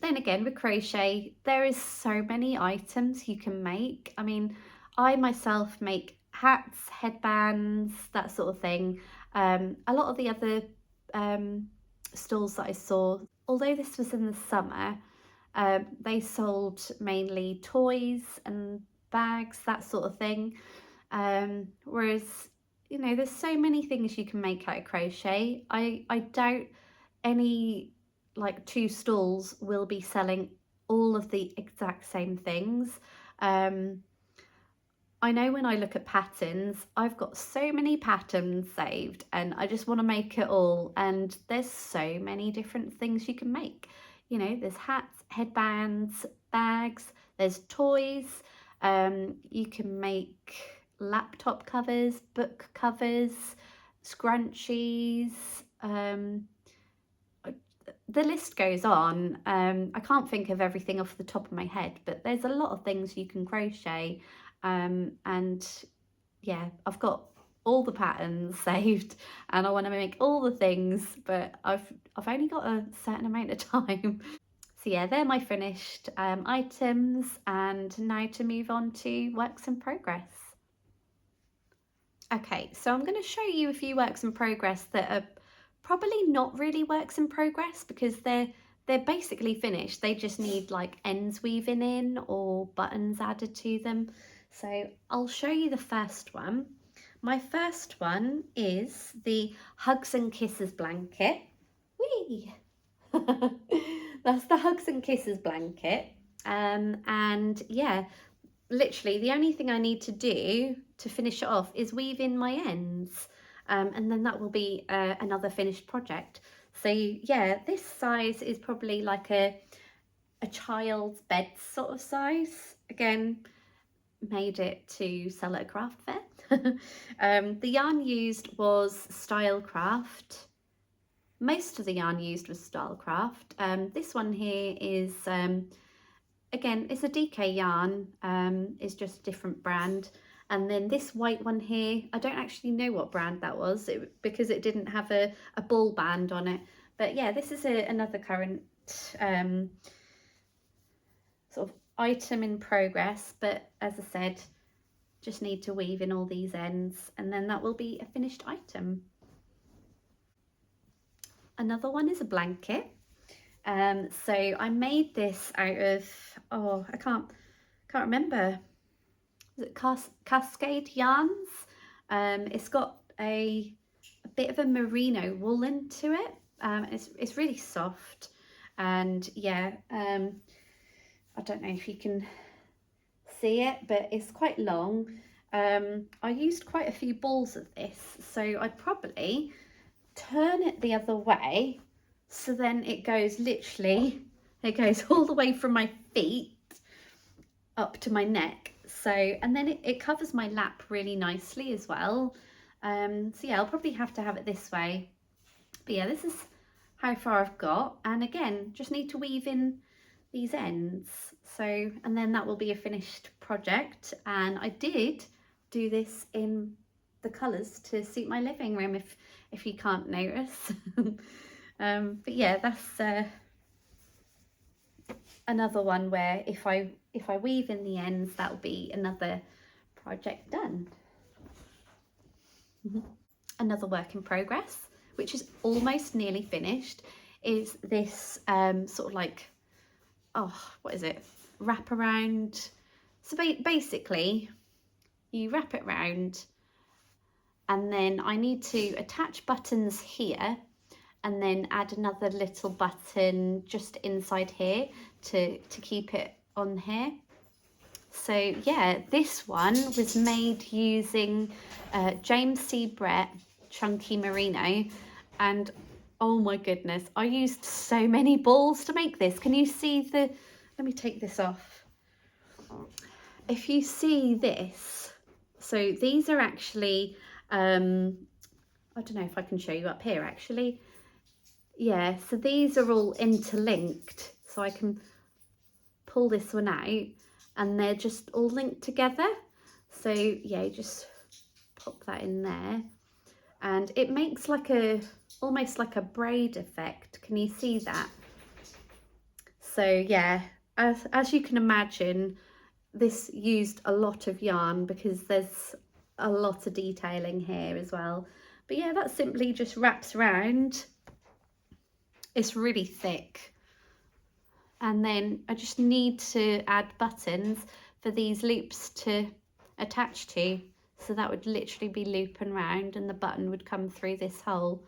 then again, with crochet, there is so many items you can make. I mean, I myself make hats, headbands, that sort of thing. A lot of the other stalls that I saw, although this was in the summer, they sold mainly toys and bags, that sort of thing. Whereas, you know, there's so many things you can make out of crochet. I doubt any like two stalls will be selling all of the exact same things. I know when I look at patterns, I've got so many patterns saved and I just want to make it all. And there's so many different things you can make. You know, there's hats, headbands, bags, there's toys. You can make laptop covers, book covers, scrunchies. The list goes on. I can't think of everything off the top of my head, but there's a lot of things you can crochet. And yeah, I've got all the patterns saved and I want to make all the things, but I've only got a certain amount of time. So yeah, they're my finished items, and now to move on to works in progress. Okay, so I'm going to show you a few works in progress that are probably not really works in progress because they're basically finished. They just need like ends weaving in or buttons added to them. So I'll show you the first one. My first one is the Hugs and Kisses blanket. Whee! That's the Hugs and Kisses blanket. And yeah, literally the only thing I need to do to finish it off is weave in my ends. And then that will be another finished project. So yeah, this size is probably like a child's bed sort of size. Again, made it to sell at a craft fair. The yarn used was Stylecraft. Most of the yarn used was Stylecraft. This one here is, again, it's a DK yarn, it's just a different brand. And then this white one here, I don't actually know what brand that was because it didn't have a ball band on it. But yeah, this is another current sort of item in progress, but as I said, just need to weave in all these ends and then that will be a finished item. Another one is a blanket. So I made this out of, oh, I can't remember, is it Cascade yarns? It's got a bit of a merino woolen to it. It's really soft, and yeah, I don't know if you can see it, but it's quite long. I used quite a few balls of this, so I'd probably turn it the other way, so then it goes it goes all the way from my feet up to my neck. So, and then it covers my lap really nicely as well. So yeah, I'll probably have to have it this way. But yeah, this is how far I've got. And again, just need to weave in these ends. So, and then that will be a finished project. And I did do this in the colours to suit my living room, if you can't notice. But yeah, that's another one where if I weave in the ends, that will be another project done. Another work in progress, which is almost nearly finished, is this sort of like, oh, what is it? Wrap around. So basically, you wrap it round, and then I need to attach buttons here, and then add another little button just inside here to keep it on here. So yeah, this one was made using James C. Brett Chunky Merino, and oh my goodness, I used so many balls to make this. Can you see the, let me take this off. If you see this, so these are actually, I don't know if I can show you up here actually. Yeah, so these are all interlinked, so I can pull this one out and they're just all linked together. So yeah, you just pop that in there and it makes like a, almost like a braid effect. Can you see that? So yeah, as you can imagine, this used a lot of yarn because there's a lot of detailing here as well. But yeah, that simply just wraps around. It's really thick. And then I just need to add buttons for these loops to attach to. So that would literally be looping round and the button would come through this hole.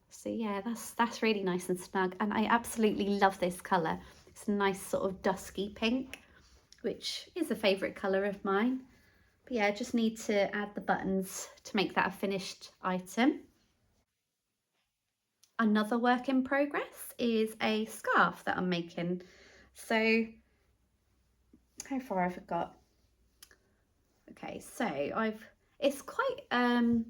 So yeah, that's really nice and snug. And I absolutely love this colour. It's a nice sort of dusky pink, which is a favourite colour of mine. But yeah, I just need to add the buttons to make that a finished item. Another work in progress is a scarf that I'm making. So how far have I got? Okay, so it's quite a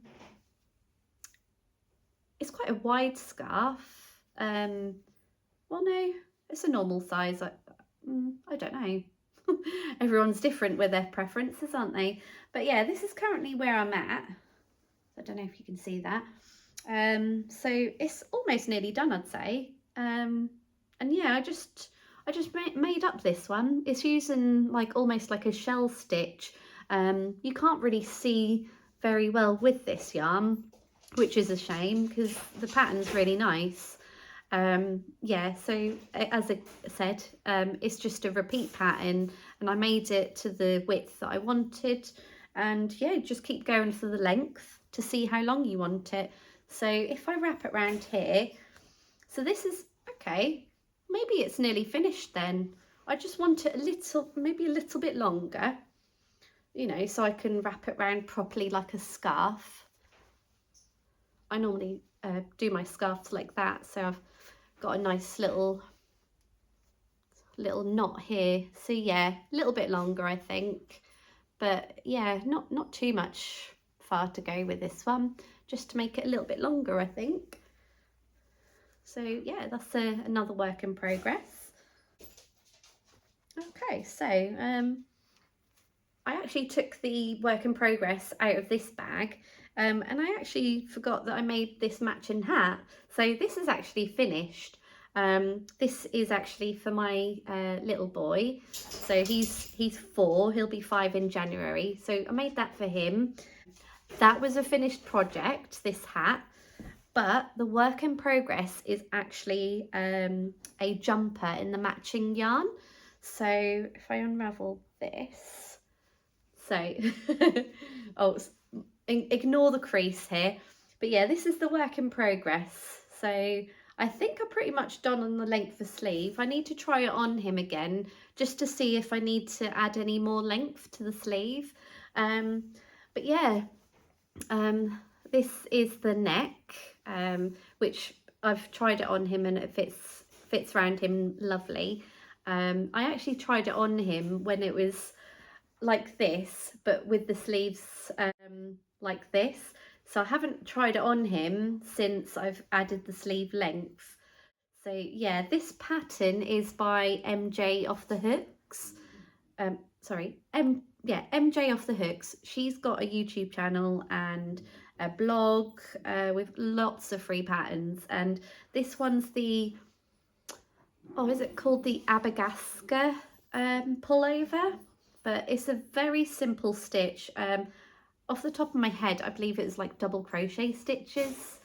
wide scarf. Well, no, it's a normal size. I don't know. Everyone's different with their preferences, aren't they? But yeah, this is currently where I'm at. I don't know if you can see that. So it's almost nearly done, I'd say. And yeah, I just made up this one. It's using like almost like a shell stitch. You can't really see very well with this yarn, which is a shame because the pattern's really nice. Yeah, so as I said, it's just a repeat pattern and I made it to the width that I wanted, and yeah, just keep going for the length to see how long you want it. So if I wrap it around here, so this is okay, maybe it's nearly finished then. I just want it a little, maybe a little bit longer, you know, so I can wrap it around properly like a scarf. I normally do my scarves like that, so I've got a nice little knot here. So yeah, a little bit longer I think, but yeah, not too much far to go with this one, just to make it a little bit longer I think. So yeah, that's another work in progress. Okay, so I actually took the work in progress out of this bag, and I actually forgot that I made this matching hat. So this is actually finished. This is actually for my little boy. So he's 4, he'll be 5 in January. So I made that for him. That was a finished project, this hat. But the work in progress is actually a jumper in the matching yarn. So if I unravel this, so, oh, ignore the crease here. But yeah, this is the work in progress. So I think I'm pretty much done on the length of sleeve. I need to try it on him again, just to see if I need to add any more length to the sleeve. But yeah, this is the neck, which I've tried it on him and it fits around him lovely. I actually tried it on him when it was like this, but with the sleeves like this. So I haven't tried it on him since I've added the sleeve length. So yeah, this pattern is by MJ Off the Hooks. MJ Off the Hooks. She's got a YouTube channel and a blog with lots of free patterns. And this one's the, is it called the Abagaska pullover? But it's a very simple stitch. Off the top of my head, I believe it's like double crochet stitches.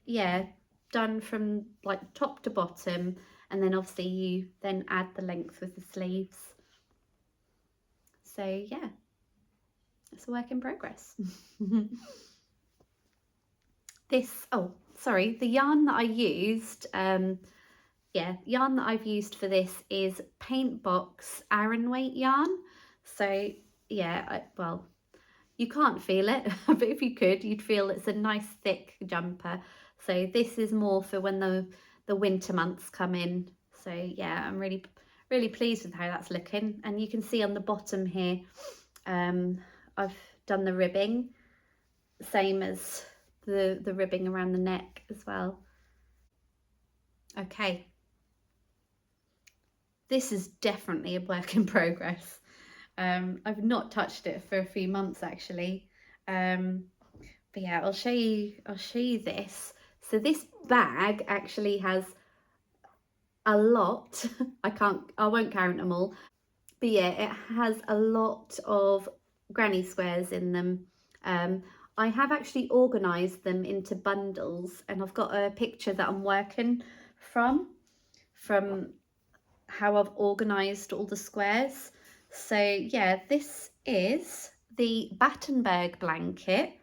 Yeah, done from like top to bottom, and then obviously you then add the length with the sleeves. So yeah, it's a work in progress. The yarn that I used, yarn that I've used for this is Paint Box Aran weight yarn. So yeah, you can't feel it, but if you could, you'd feel it's a nice thick jumper. So this is more for when the winter months come in. So yeah, I'm really pleased with how that's looking. And you can see on the bottom here, I've done the ribbing, same as the ribbing around the neck as well. Okay, this is definitely a work in progress. I've not touched it for a few months actually. But yeah, I'll show you this. So this bag actually has a lot. I won't count them all. But yeah, it has a lot of granny squares in them. I have actually organised them into bundles, and I've got a picture that I'm working from how I've organised all the squares. So yeah, this is the Battenberg blanket,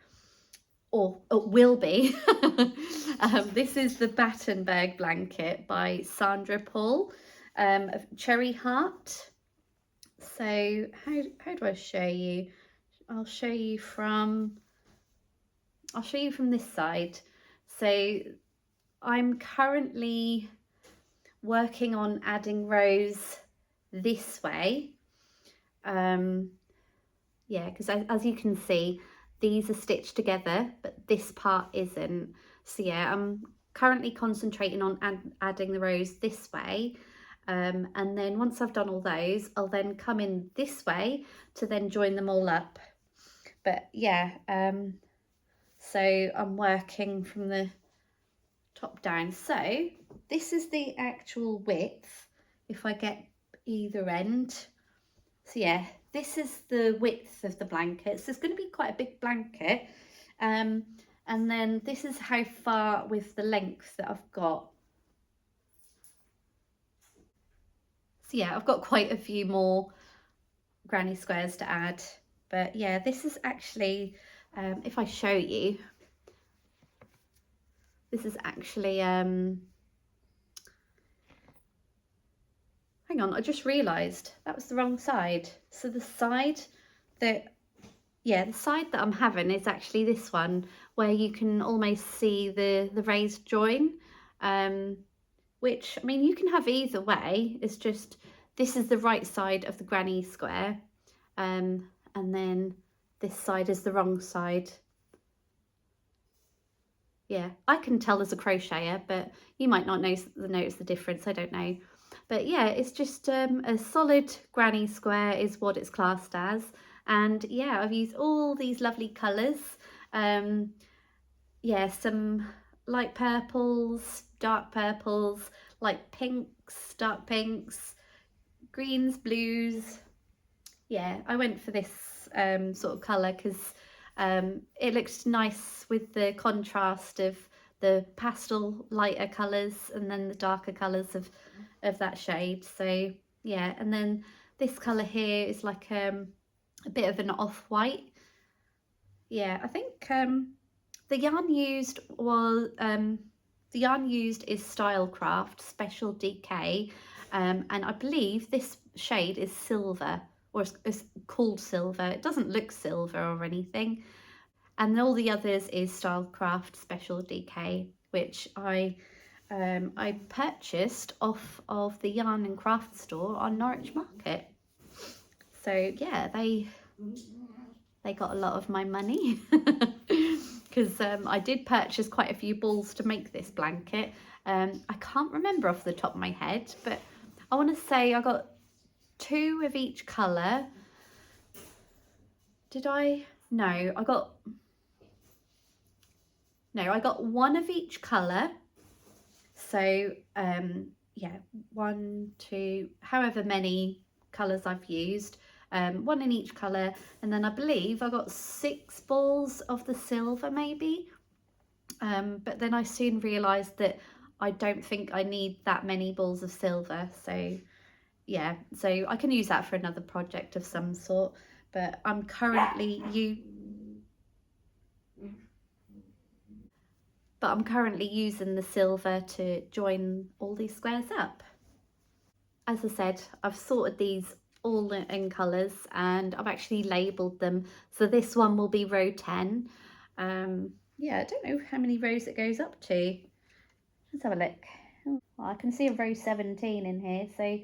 or it will be. This is the Battenberg blanket by Sandra Paul, of Cherry Heart. So how do I show you? I'll show you from this side. So I'm currently working on adding rows this way. Yeah, because as you can see, these are stitched together, but this part isn't. So yeah, I'm currently concentrating on adding the rows this way. And then once I've done all those, I'll then come in this way to then join them all up. But yeah, so I'm working from the top down. So this is the actual width, if I get either end. So yeah, this is the width of the blanket. So it's going to be quite a big blanket. And then this is how far with the length that I've got. So yeah, I've got quite a few more granny squares to add. But yeah, this is actually, if I show you, this is actually, hang on, I just realised that was the wrong side. So the side that I'm having is actually this one, where you can almost see the raised join, which, I mean, you can have either way. It's just, this is the right side of the granny square, and then this side is the wrong side. Yeah, I can tell as a crocheter, but you might not notice the difference, I don't know. But yeah, it's just a solid granny square is what it's classed as. And yeah, I've used all these lovely colours. Yeah, some light purples, dark purples, light pinks, dark pinks, greens, blues. Yeah, I went for this sort of colour because it looked nice with the contrast of the pastel lighter colours and then the darker colours of that shade. So yeah, and then this colour here is like a bit of an off-white. Yeah, I think the yarn used was the yarn used is Stylecraft Special DK, and I believe this shade is silver, or it's called silver. It doesn't look silver or anything, and all the others is Stylecraft Special DK, which I purchased off of the Yarn and Craft store on Norwich Market. So yeah, they got a lot of my money because I did purchase quite a few balls to make this blanket. I can't remember off the top of my head, but I want to say I got 2 of each colour. Did I? No, I got 1 of each colour. So yeah, 1, 2, however many colours I've used. 1 in each colour, and then I believe I got 6 balls of the silver maybe, but then I soon realised that I don't think I need that many balls of silver, so yeah, so I can use that for another project of some sort, but I'm currently using the silver to join all these squares up. As I said, I've sorted these all in colours and I've actually labelled them. So this one will be row 10. Yeah, I don't know how many rows it goes up to. Let's have a look. Well, I can see a row 17 in here, so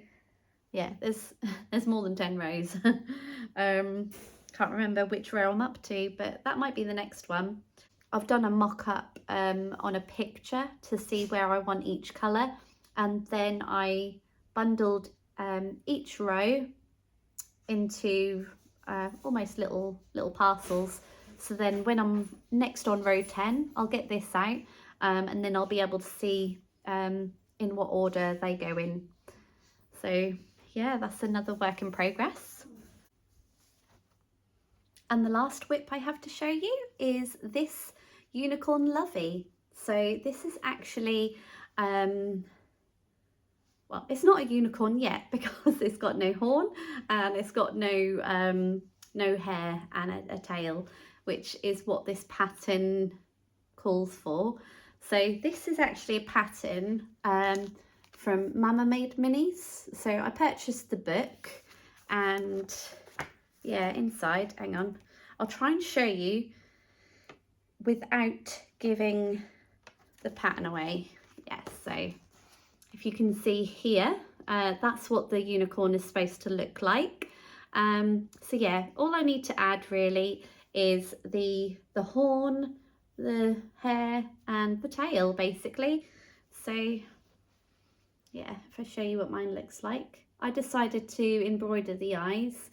yeah, there's more than 10 rows. Can't remember which row I'm up to, but that might be the next one. I've done a mock-up on a picture to see where I want each colour, and then I bundled each row into almost little parcels. So then when I'm next on row 10, I'll get this out and then I'll be able to see in what order they go in. So yeah, that's another work in progress. And the last whip I have to show you is this Unicorn Lovey. So this is actually well, it's not a unicorn yet because it's got no horn and it's got no hair and a tail, which is what this pattern calls for. So this is actually a pattern from Mama Made Minis. So I purchased the book, and yeah, inside, hang on, I'll try and show you without giving the pattern away. Yes, so if you can see here, that's what the unicorn is supposed to look like. So yeah, all I need to add really is the horn, the hair and the tail basically. So yeah, if I show you what mine looks like, I decided to embroider the eyes.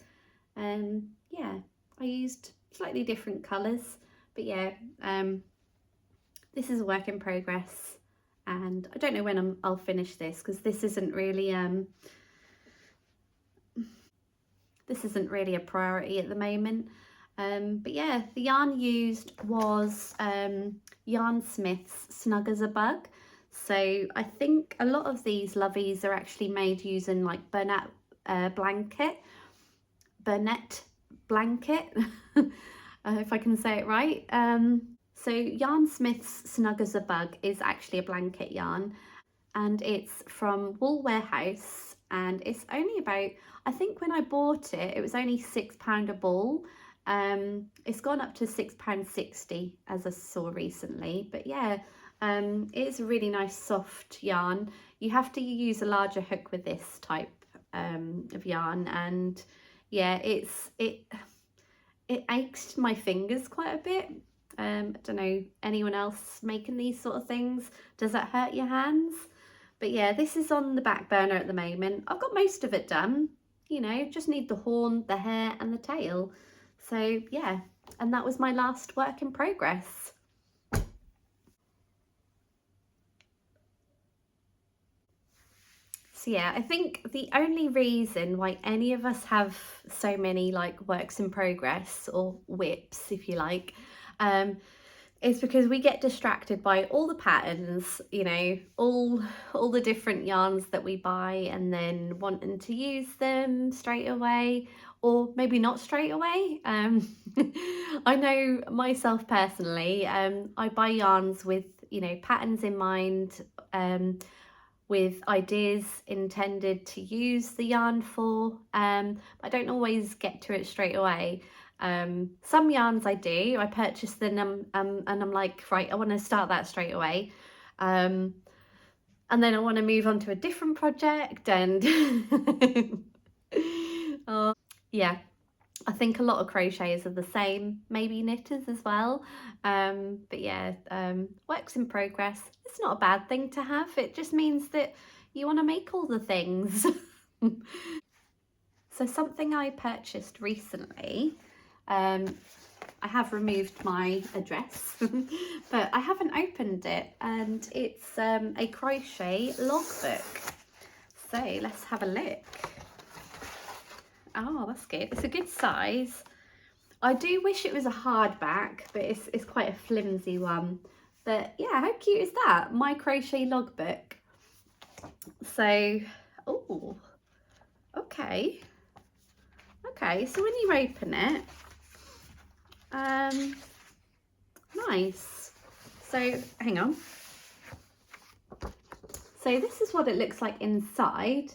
Yeah, I used slightly different colours, but yeah, this is a work in progress. And I don't know when I'll finish this because this isn't really a priority at the moment. But yeah, the yarn used was Yarn Smith's Snug as a Bug. So I think a lot of these loveys are actually made using like Burnett blanket, if I can say it right. So Yarn Smith's Snug as a Bug is actually a blanket yarn, and it's from Wool Warehouse, and it's only about, I think when I bought it, it was only £6 a ball. It's gone up to £6.60 as I saw recently, but yeah, it's a really nice soft yarn. You have to use a larger hook with this type of yarn, and yeah, it aches my fingers quite a bit. I don't know, anyone else making these sort of things? Does that hurt your hands? But yeah, this is on the back burner at the moment. I've got most of it done, you know, just need the horn, the hair and the tail. So yeah, and that was my last work in progress. So yeah, I think the only reason why any of us have so many like works in progress or whips, if you like, is because we get distracted by all the patterns, you know, all the different yarns that we buy, and then wanting to use them straight away, or maybe not straight away. I know myself personally, I buy yarns with, you know, patterns in mind, with ideas intended to use the yarn for. I don't always get to it straight away. Some yarns I do, I purchase them, and I'm like, right, I want to start that straight away. And then I want to move on to a different project, and yeah, I think a lot of crocheters are the same, maybe knitters as well. But yeah, works in progress. It's not a bad thing to have. It just means that you want to make all the things. So something I purchased recently, I have removed my address, but I haven't opened it, and it's a crochet logbook. So let's have a look. Oh, that's good. It's a good size. I do wish it was a hardback, but it's quite a flimsy one. But yeah, how cute is that? My crochet logbook. So, oh, okay. Okay, so when you open it, nice. So, hang on. So this is what it looks like inside.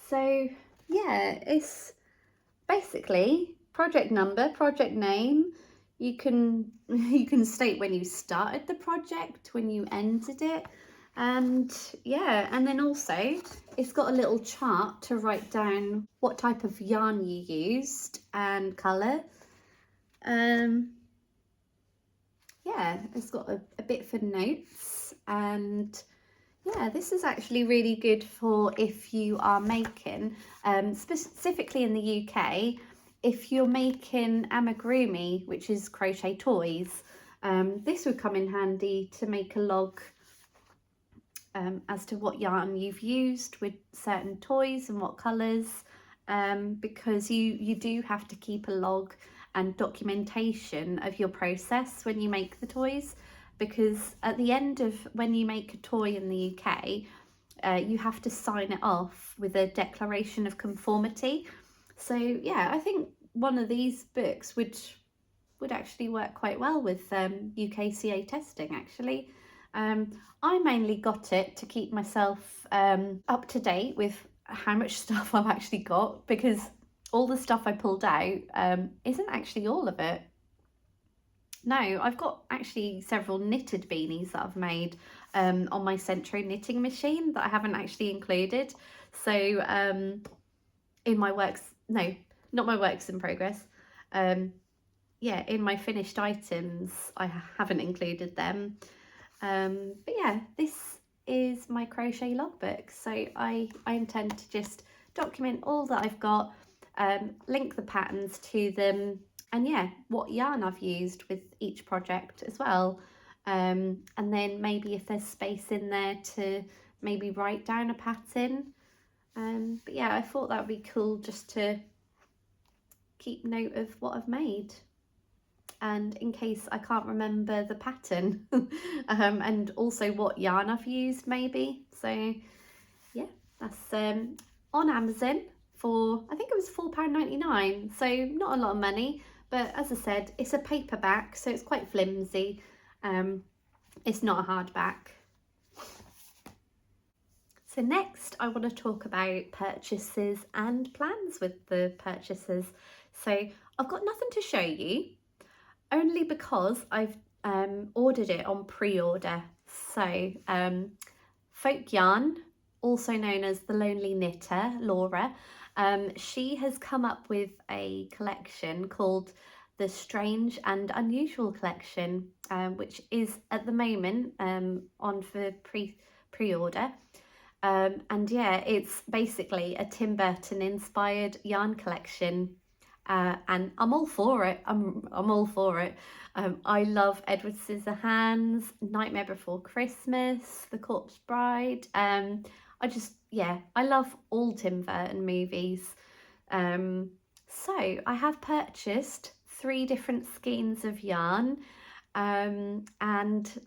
So yeah, it's basically project number, project name. You can state when you started the project, when you entered it, and yeah, and then also it's got a little chart to write down what type of yarn you used and colour. Yeah, it's got a bit for notes, and yeah, this is actually really good for if you are making, specifically in the UK, if you're making amigurumi, which is crochet toys. This would come in handy to make a log as to what yarn you've used with certain toys and what colours, because you do have to keep a log and documentation of your process when you make the toys, because at the end of when you make a toy in the UK, you have to sign it off with a declaration of conformity. So yeah, I think one of these books would actually work quite well with UKCA testing, actually. I mainly got it to keep myself up to date with how much stuff I've actually got, because all the stuff I pulled out isn't actually all of it. No, I've got actually several knitted beanies that I've made on my Centro knitting machine that I haven't actually included. So in my works, no, not my works in progress. Yeah, in my finished items, I haven't included them. But yeah, this is my crochet logbook. So I intend to just document all that I've got, link the patterns to them, and yeah, what yarn I've used with each project as well. And then maybe if there's space in there to maybe write down a pattern. But yeah, I thought that would be cool just to keep note of what I've made. And in case I can't remember the pattern, and also what yarn I've used maybe. So yeah, that's on Amazon for, I think it was £4.99, so not a lot of money, but as I said, it's a paperback, so it's quite flimsy. It's not a hardback. So next I want to talk about purchases and plans with the purchases. So I've got nothing to show you, only because I've ordered it on pre-order. So Folk Yarn, also known as the Lonely Knitter, Laura, she has come up with a collection called the Strange and Unusual Collection, which is at the moment on for pre-order. And yeah, it's basically a Tim Burton inspired yarn collection. And I'm all for it. I'm all for it. I love Edward Scissorhands, Nightmare Before Christmas, The Corpse Bride. Yeah, I love all Tim Burton movies. So I have purchased 3 different skeins of yarn. And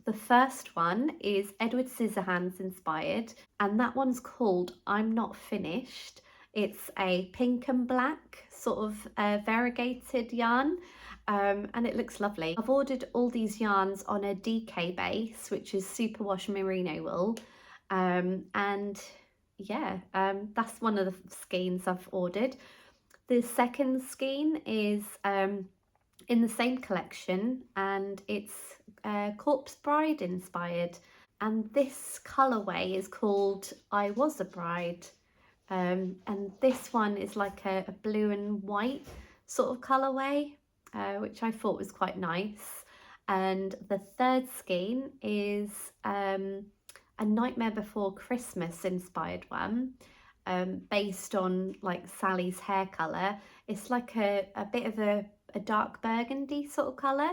the first one is Edward Scissorhands inspired, and that one's called I'm Not Finished. It's a pink and black sort of variegated yarn, and it looks lovely. I've ordered all these yarns on a DK base, which is superwash merino wool, and yeah, that's one of the skeins I've ordered. The second skein is in the same collection, and it's Corpse Bride inspired. And this colourway is called I Was a Bride. And this one is like a blue and white sort of colourway, which I thought was quite nice. And the third skein is a Nightmare Before Christmas inspired one, based on like Sally's hair colour. It's like a bit of a dark burgundy sort of colour,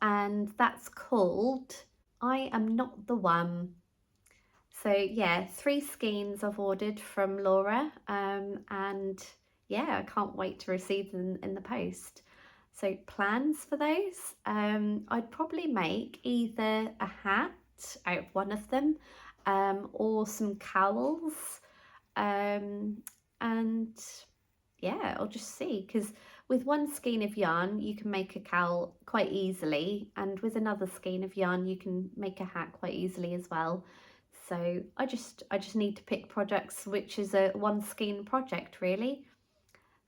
and that's called I Am Not the One. So yeah, 3 skeins I've ordered from Laura, and yeah, I can't wait to receive them in the post. So plans for those, I'd probably make either a hat out of one of them, or some cowls, and yeah, I'll just see, because with one skein of yarn you can make a cowl quite easily, and with another skein of yarn you can make a hat quite easily as well. So I just need to pick projects which is a 1 skein project really.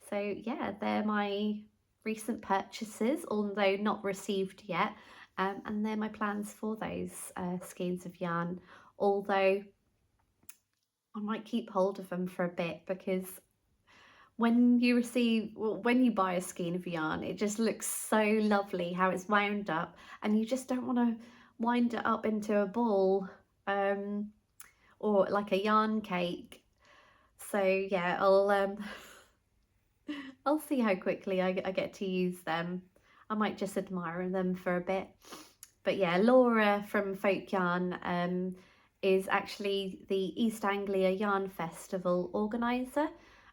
So yeah, they're my recent purchases, although not received yet, and they're my plans for those skeins of yarn, although I might keep hold of them for a bit, because when you buy a skein of yarn, it just looks so lovely how it's wound up, and you just don't want to wind it up into a ball, or like a yarn cake. So yeah, I'll see how quickly I get to use them. I might just admire them for a bit. But yeah, Laura from Folk Yarn is actually the East Anglia Yarn Festival organiser.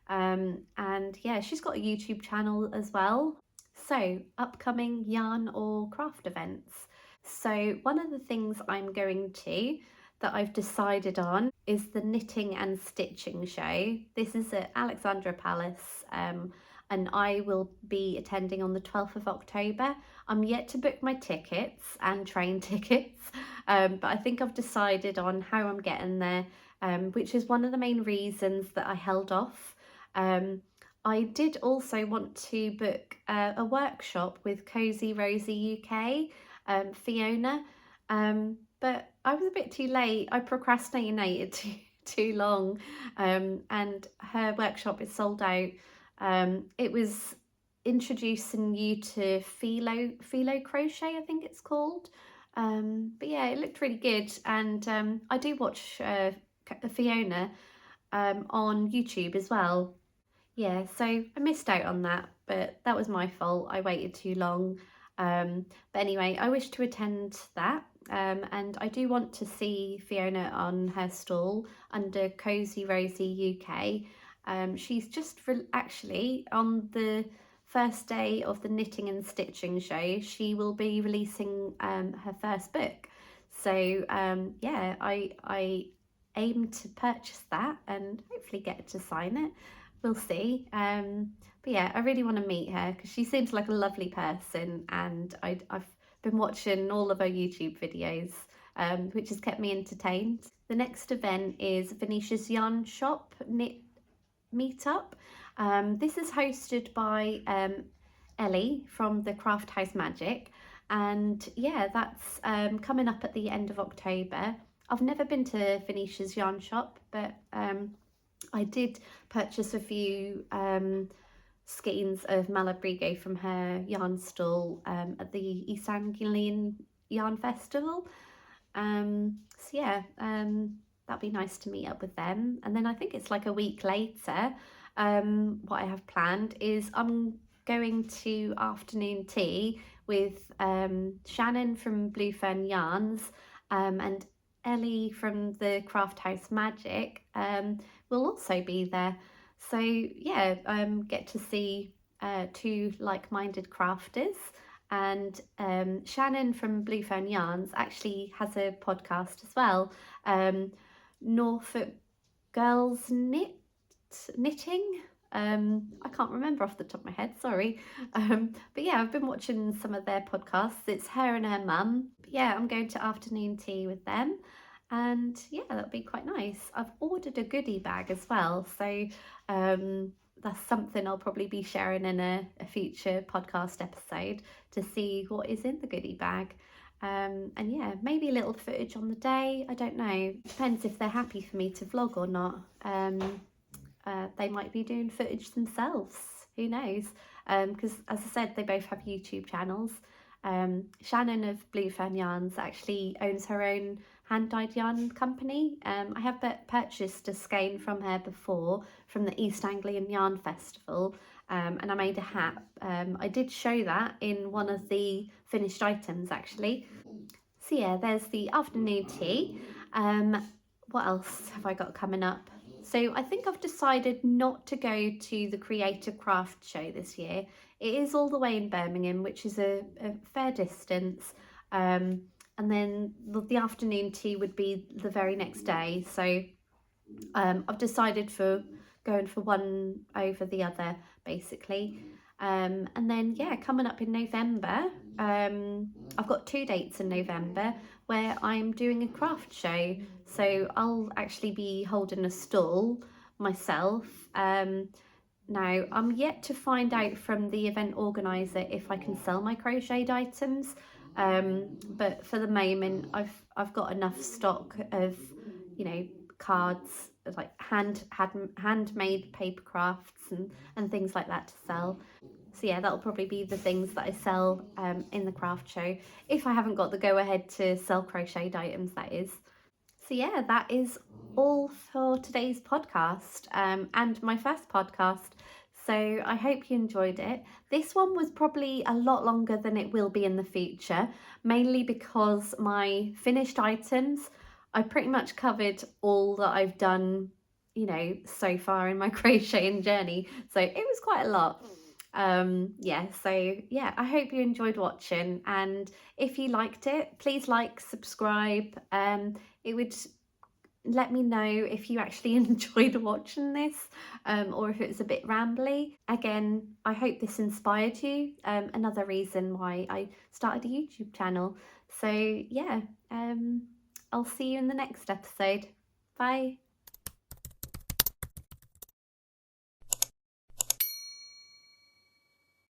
And yeah, she's got a YouTube channel as well. So, upcoming yarn or craft events. So, one of the things I'm going to that I've decided on is the Knitting and Stitching Show. This is at Alexandra Palace, and I will be attending on the 12th of October. I'm yet to book my tickets and train tickets, but I think I've decided on how I'm getting there, which is one of the main reasons that I held off. I did also want to book a workshop with Cozy Rosie UK, Fiona, but I was a bit too late. I procrastinated too long, and her workshop is sold out. It was introducing you to philo crochet, I think it's called. But yeah, it looked really good, and I do watch Fiona on YouTube as well. Yeah, so I missed out on that, but that was my fault. I waited too long. But anyway, I wish to attend that. And I do want to see Fiona on her stall under Cozy Rosie UK. She's just actually on the first day of the Knitting and Stitching Show, she will be releasing her first book. So yeah, I aim to purchase that and hopefully get to sign it. We'll see. But yeah, I really want to meet her because she seems like a lovely person, and I've been watching all of her YouTube videos, which has kept me entertained. The next event is Venetia's Yarn Shop Knit Meetup. This is hosted by Ellie from the Craft House Magic, and yeah, that's coming up at the end of October. I've never been to Venetia's Yarn Shop, but I did purchase a few skeins of Malabrigo from her yarn stall at the East Anglian Yarn Festival. So yeah, that'd be nice to meet up with them. And then I think it's like a week later. What I have planned is I'm going to afternoon tea with Shannon from Blue Fern Yarns, and Ellie from the Craft House Magic will also be there. So yeah, get to see two like-minded crafters. And Shannon from Blue Fern Yarns actually has a podcast as well. Norfolk Girls Knitting. I can't remember off the top of my head, sorry. But yeah, I've been watching some of their podcasts. It's her and her mum. But yeah, I'm going to afternoon tea with them. And yeah, that'll be quite nice. I've ordered a goodie bag as well. So that's something I'll probably be sharing in a future podcast episode to see what is in the goodie bag. And yeah, maybe a little footage on the day. I don't know. Depends if they're happy for me to vlog or not. They might be doing footage themselves. Who knows? Because as I said, they both have YouTube channels. Shannon of Blue Fern Yarns actually owns her own hand-dyed yarn company. I have purchased a skein from her before from the East Anglian Yarn Festival, and I made a hat. I did show that in one of the finished items actually. So yeah, there's the afternoon tea. What else have I got coming up? So I think I've decided not to go to the Creative Craft Show this year. It is all the way in Birmingham, which is a fair distance. And then the afternoon tea would be the very next day. So I've decided for going for one over the other, basically. And then, yeah, coming up in November, I've got 2 dates in November where I'm doing a craft show. So I'll actually be holding a stall myself. Now, I'm yet to find out from the event organizer if I can sell my crocheted items. But for the moment, I've got enough stock of, cards, like handmade paper crafts and things like that to sell. So yeah, that'll probably be the things that I sell in the craft show, if I haven't got the go ahead to sell crocheted items, that is. So yeah, that is all for today's podcast and my first podcast. So I hope you enjoyed it. This one was probably a lot longer than it will be in the future, mainly because my finished items, I pretty much covered all that I've done, so far in my crocheting journey. So it was quite a lot. So I hope you enjoyed watching, and if you liked it, please like, subscribe. It would let me know if you actually enjoyed watching this, or if it was a bit rambly. Again, I hope this inspired you. Another reason why I started a YouTube channel. So yeah, I'll see you in the next episode. Bye.